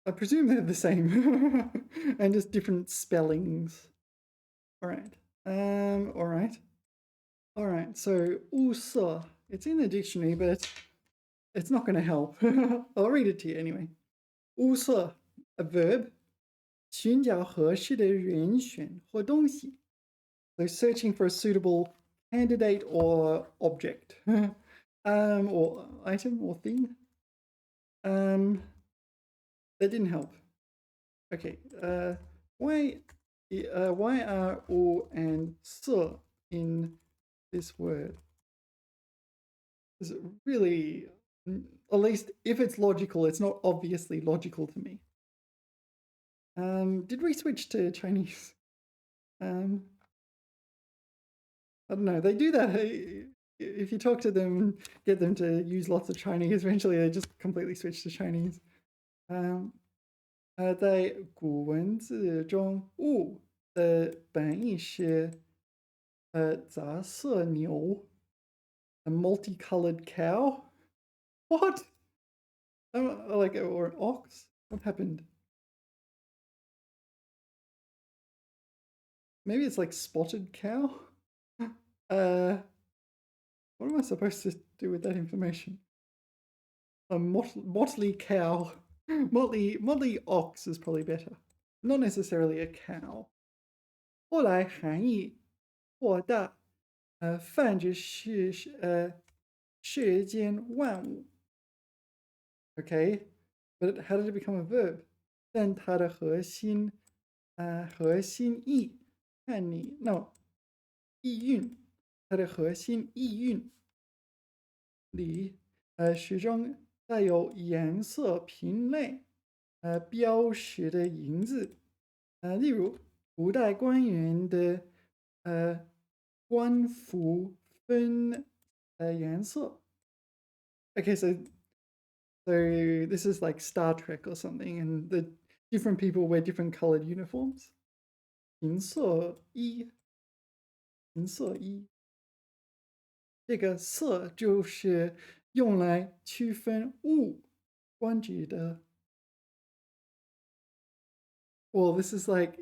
I presume they're the same and just different spellings. All right. All right. All right. So 物色, it's in the dictionary, but it's not going to help. I'll read it to you anyway. 物色, a verb, 寻找合适的人选或东西. So searching for a suitable candidate or object, or item or thing. That didn't help. Okay. Why are o and so in this word? Is it really, at least if it's logical, it's not obviously logical to me. Did we switch to Chinese? I don't know. They do that. If you talk to them and get them to use lots of Chinese, eventually they just completely switch to Chinese. 在古文字中，物的本意是杂色牛 a multicolored cow. What? Like, or an ox? What happened? Maybe it's like spotted cow? What am I supposed to do with that information? A motley cow. Motley ox is probably better. Not necessarily a cow. 后来含义扩大，泛指世间万物。Okay, but how did it become a verb? 但它的核心意，看你 no 意蕴，它的核心意蕴里，始终带有颜色品类标识的银字，例如古代官员的官服分颜色。Okay, so this is like Star Trek or something, and the different people wear different colored uniforms. 银色衣，银色衣。这个色就是用来区分物官职的。Well, this is like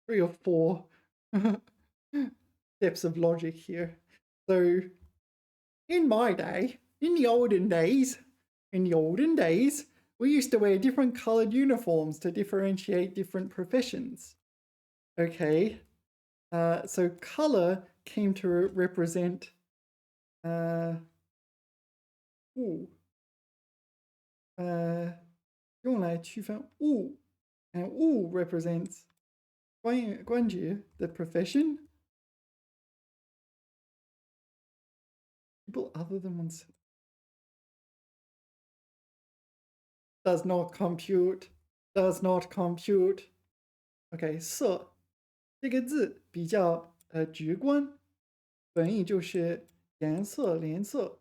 3 or 4 steps of logic here. So, in my day, in the olden days, we used to wear different colored uniforms to differentiate different professions. Okay, so color came to represent物，用来区分物 and 物 represents 官职 the profession. People other than oneself. Does not compute. Okay, 色这个字比较直观，本意就是颜色、颜色。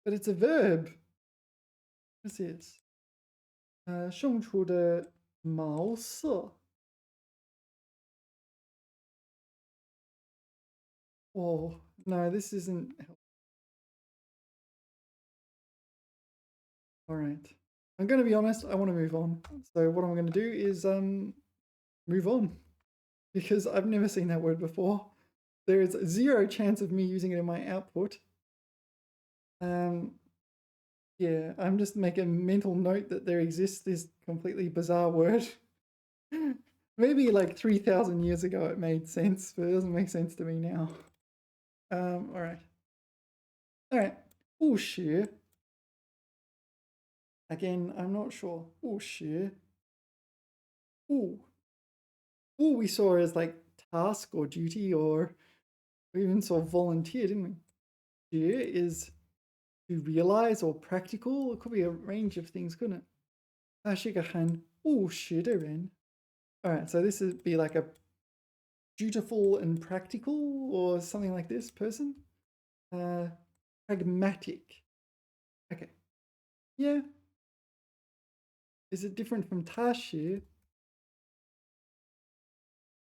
But it's a verb. This is 送出的毛色。Oh, no, this isn't. All right. I'm going to be honest, I want to move on. So what I'm going to do is move on because I've never seen that word before. There is 0 chance of me using it in my output. Yeah, I'm just making a mental note that there exists this completely bizarre word. Maybe like 3,000 years ago it made sense, but it doesn't make sense to me now. All right. 务实. Again, I'm not sure. 务实. Wu we saw as like task or duty, or we even saw volunteer, didn't we? 学 is to realize or practical. It could be a range of things, couldn't it? 他是个很务实的人. All right, so this would be like a dutiful and practical or something like this person. Pragmatic. Okay. Yeah. Is it different from 他是?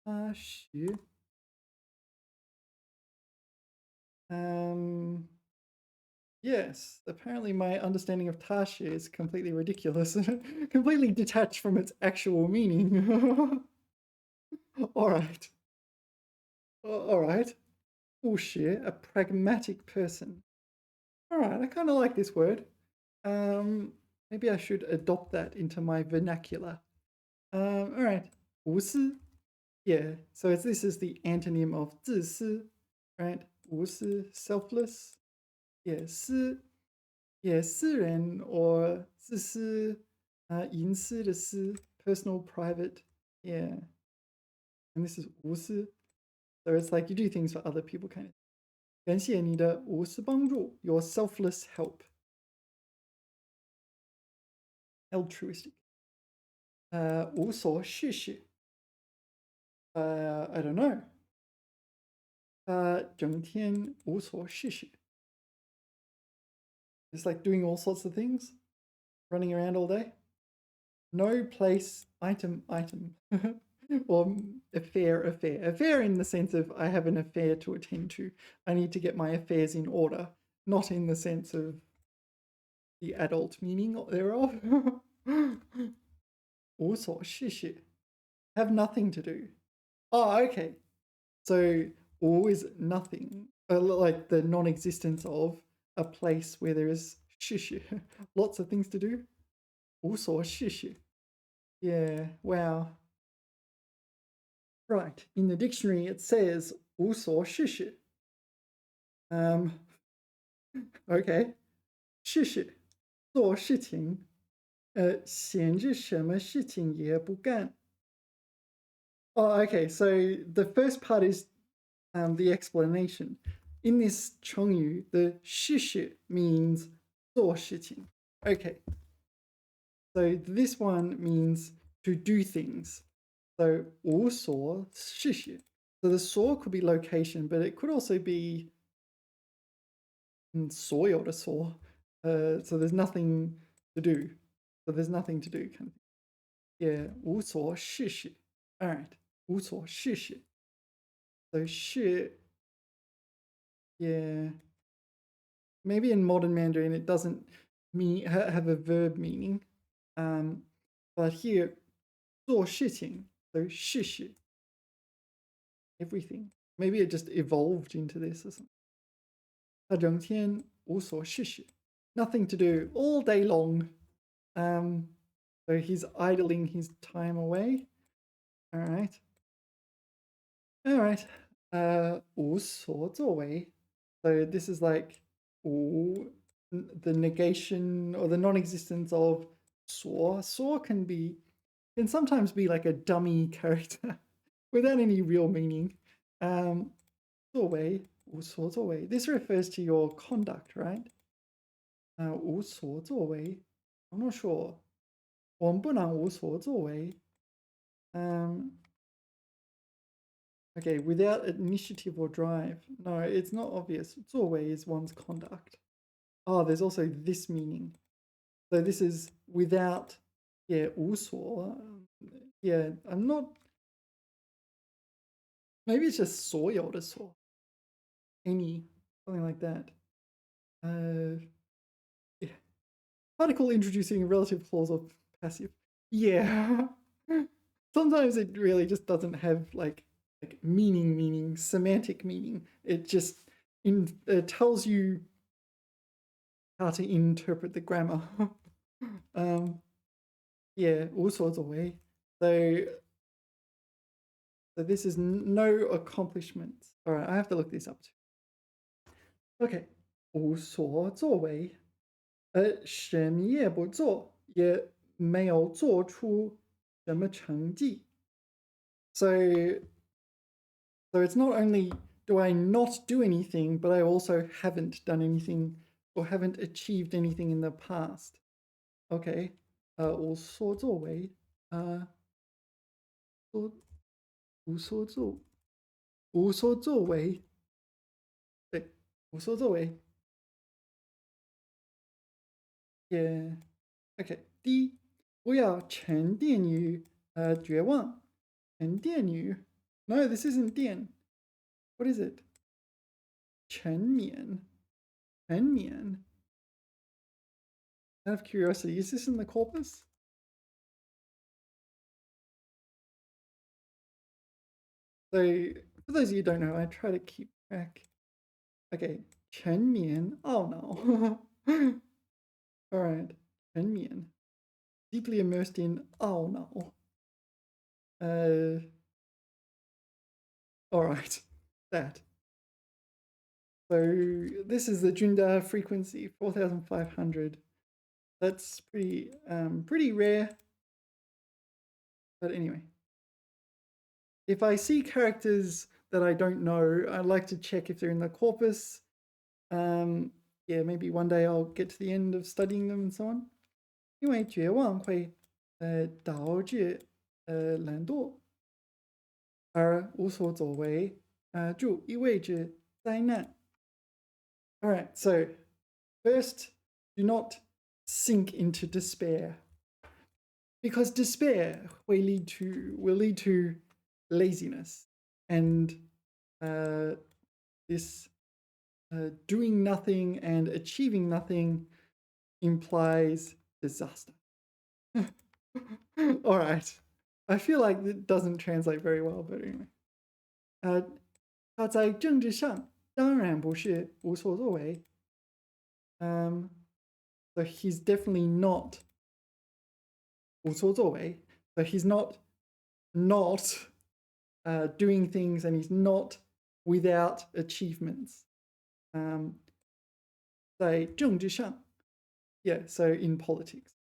他是. Yes, apparently my understanding of 他是 is completely ridiculous, completely detached from its actual meaning. All right. All right. 务实, a pragmatic person. All right, I kind of like this word. Maybe I should adopt that into my vernacular. All right. 无私. Yeah, so this is the antonym of 自私, right? 无私, selfless. Yeah, 私. Yeah, 私人 or 自私, 隐私的私, personal, private. Yeah. And this is 无私. So it's like you do things for other people kind of. 感谢你的无私帮助, your selfless help. Altruistic. 无所事事. I don't know. 整天无所事事. It's like doing all sorts of things, running around all day. No place, item. Or affair. Affair in the sense of I have an affair to attend to. I need to get my affairs in order, not in the sense of the adult meaning thereof. 无所事事. Have nothing to do. Oh, okay. So 无 is nothing, like the non-existence of a place where there is 事事, lots of things to do. 无所事事. Yeah, wow. Right, in the dictionary it says 无所事事. Okay. 事事, 做事情, 闲着什么事情也不干. Oh, okay, so the first part is the explanation. In this 成语, the 事事 means 做事情. Okay. So this one means to do things. So 无所事事. So the 所 could be location, but it could also be 所有的所. So there's nothing to do. So there's nothing to do kind of thing. Yeah, 无所事事. All right. 无所事事. So 是, yeah. Maybe in modern Mandarin it doesn't have a verb meaning. But here 做事情, so 事事. Everything. Maybe it just evolved into this or something. 他整天无所事事. Nothing to do all day long. So he's idling his time away. All right. All right. 无所作为. So this is like 无, the negation or the non-existence of 所. 所 can sometimes be like a dummy character without any real meaning. 作为, 无所作为. This refers to your conduct, right? 无所作为. I'm not sure. 我们不能无所作为. Okay, without initiative or drive. No, it's not obvious. 作为 is one's conduct. Oh, there's also this meaning. So this is without, yeah, 无所. Yeah, I'm not. Maybe it's just 所有的所. Any, something like that. Yeah. Article introducing relative clause of passive. Yeah. Sometimes it really just doesn't have like meaning, semantic meaning. It just tells you how to interpret the grammar. Yeah, 无所作为. So this is no accomplishments. All right, I have to look this up too. Okay, 无所作为. 什么也不做，也没有做出什么成绩. So it's not only do I not do anything, but I also haven't done anything or haven't achieved anything in the past. Okay. 无所作为，多无所作无所作为，对，无所作为。也 OK。第一，不要沉淀于绝望，沉淀于。No, this isn't 淀。What is it? 沉眠，沉眠。Out of curiosity, is this in the corpus? So, for those of you who don't know, I try to keep track. Okay, 沉眠. Oh no. All right, 沉眠. Deeply immersed in. Oh no. All right, that. So this is the Junda frequency, 4,500. That's pretty rare. But anyway, if I see characters that I don't know, I like to check if they're in the corpus. Yeah, maybe one day I'll get to the end of studying them and so on. 因为绝望会导致懒惰，而无所作为就意味着灾难。All right, so first, do not sink into despair, because despair will lead to laziness, and this doing nothing and achieving nothing implies disaster. All right, I feel like it doesn't translate very well, but anyway. 他在政治上当然不是无所作为。So he's definitely not 无所作为. So he's not doing things, and he's not without achievements. 在政治上 yeah, so in politics.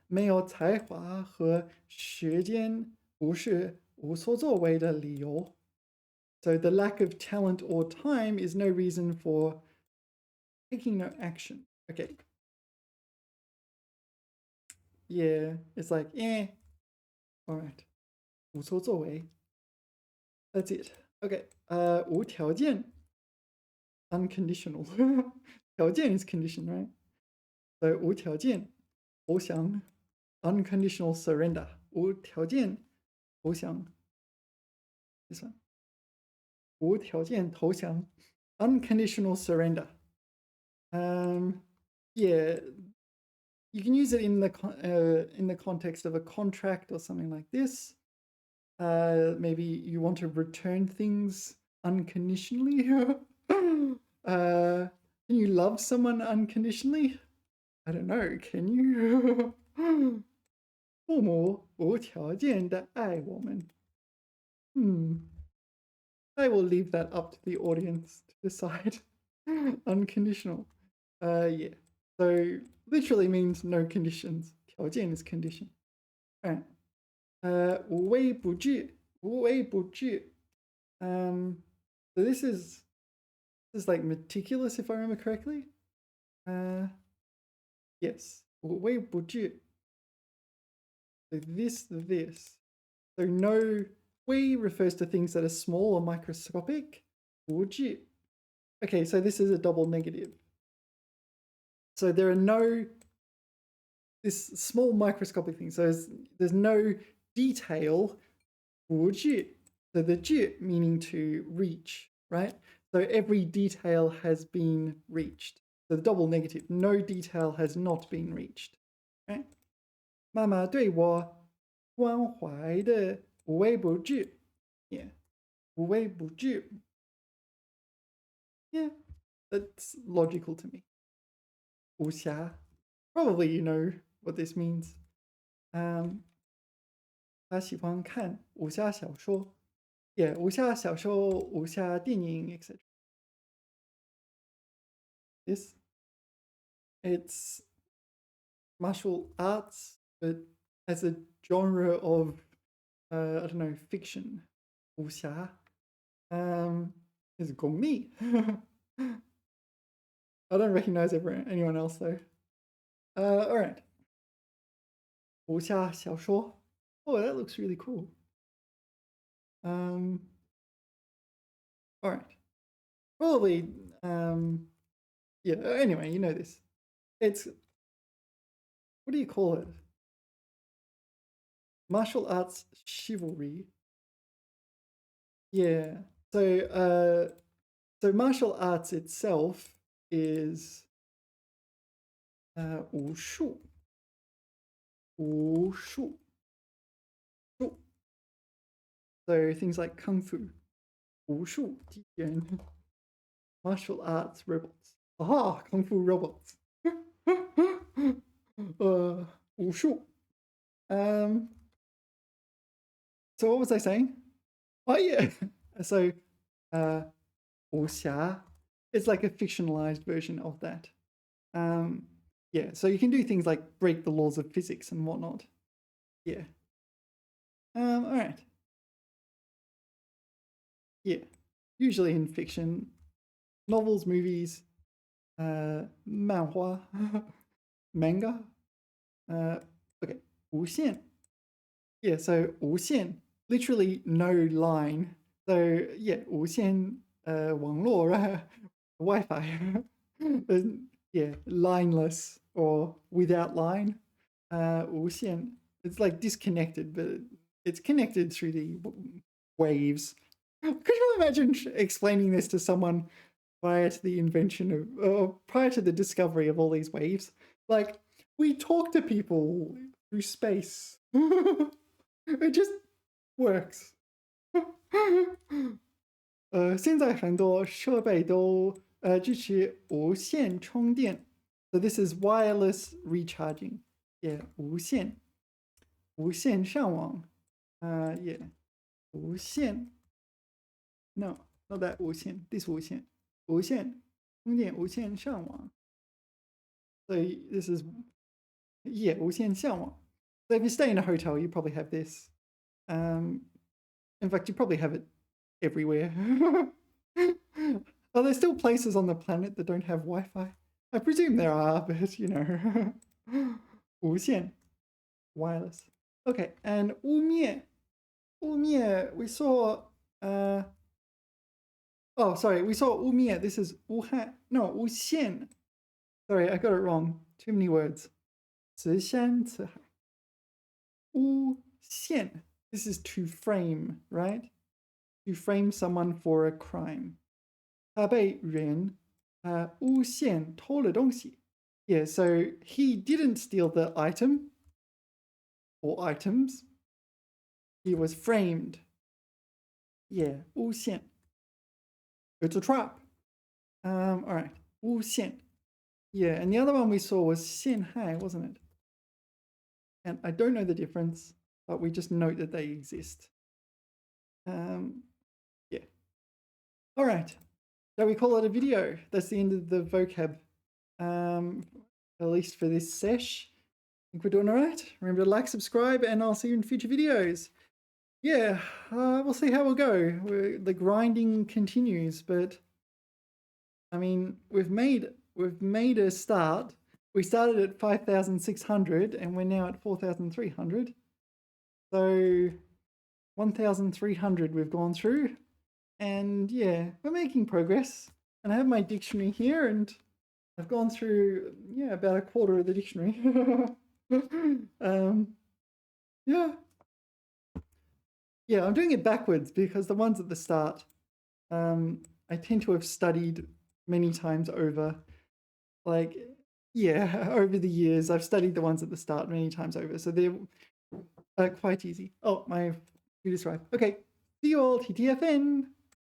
没有才华和时间不是无所作为的理由. So the lack of talent or time is no reason for taking no action. Okay. Yeah, it's like, all right. 无所作为. That's it. Okay. 无条件 unconditional. 条件 is condition, right? So 无条件投降 unconditional surrender. 无条件投降 this one. 无条件投降 unconditional surrender. Yeah, you can use it in the context of a contract or something like this. Maybe you want to return things unconditionally. Can you love someone unconditionally? I don't know. Can you? 父母无条件的爱我们. I will leave that up to the audience to decide. Unconditional. Yeah. So literally means no conditions. 条件 is condition. All right. 无微不至. 无微不至. So this is like meticulous, if I remember correctly. Yes. 无微不至. So this. So no, 微 refers to things that are small or microscopic. 无至. Okay, so this is a double negative. So there are this small microscopic thing. So there's no detail. 无至. So the 至 meaning to reach, right? So every detail has been reached. So the double negative, no detail has not been reached. Right? 妈妈对我关怀的无微不至. Yeah. 无微不至. Yeah, that's logical to me. 武侠. Probably you know what this means. 他喜欢看武侠小说. Yeah, 武侠小说, 武侠电影, etc. This, it's martial arts, but as a genre of, I don't know, fiction. 武侠 is 功力. I don't recognize anyone else though. All right. 武侠小说. Oh, that looks really cool. All right. Probably, yeah, anyway, you know this. It's, what do you call it? Martial arts chivalry. Yeah. So martial arts itself is 武术. 武术. So things like kung fu, 武术敌人, martial arts robots. Aha, kung fu robots. 武术. So what was I saying? Oh yeah. So 武侠, it's like a fictionalized version of that. Yeah, so you can do things like break the laws of physics and whatnot. Yeah. All right. Yeah, usually in fiction, novels, movies, 漫画, manga. Okay, 无限. Yeah, so 无限, literally no line. So yeah, 无限网络, Wi-Fi. Yeah, lineless or without line. 无限, it's like disconnected, but it's connected through the waves. Could you imagine explaining this to someone prior to the invention of, or prior to the discovery of all these waves? Like, we talk to people through space. It just works. 现在很多设备都支持无线充电. So this is wireless recharging. Yeah, 无线上网. Yeah, 无线. No, not that 无线. This 无线. 无线充电无线上网. So this is, yeah, 无线上网. So if you stay in a hotel, you probably have this. In fact, you probably have it everywhere. Are there still places on the planet that don't have Wi-Fi? I presume there are, but you know. 无线, wireless. Okay, and 污蔑. 污蔑, we saw, oh, sorry, we saw 污蔑. This is 无汉. No, 无限. Sorry, I got it wrong. Too many words. 慈山慈海. 无限. This is to frame, right? To frame someone for a crime. 他被人诬陷偷了东西. Yeah, so he didn't steal the item or items. He was framed. Yeah, 诬陷. It's a trap. All right, 诬陷. Yeah, and the other one we saw was 陷害, wasn't it? And I don't know the difference, but we just note that they exist. Yeah. All right. Shall we call it a video? That's the end of the vocab, at least for this sesh. I think we're doing all right. Remember to like, subscribe, and I'll see you in future videos. Yeah, we'll see how we'll go. The grinding continues, but I mean, we've made a start. We started at 5,600 and we're now at 4,300. So 1,300 we've gone through, and yeah, we're making progress. And I have my dictionary here, and I've gone through, yeah, about a quarter of the dictionary. Yeah, I'm doing it backwards because the ones at the start, I tend to have studied many times over. Like, yeah, over the years, I've studied the ones at the start many times over. So they're quite easy. Oh, my computer's right. Okay, see you all, TTFN.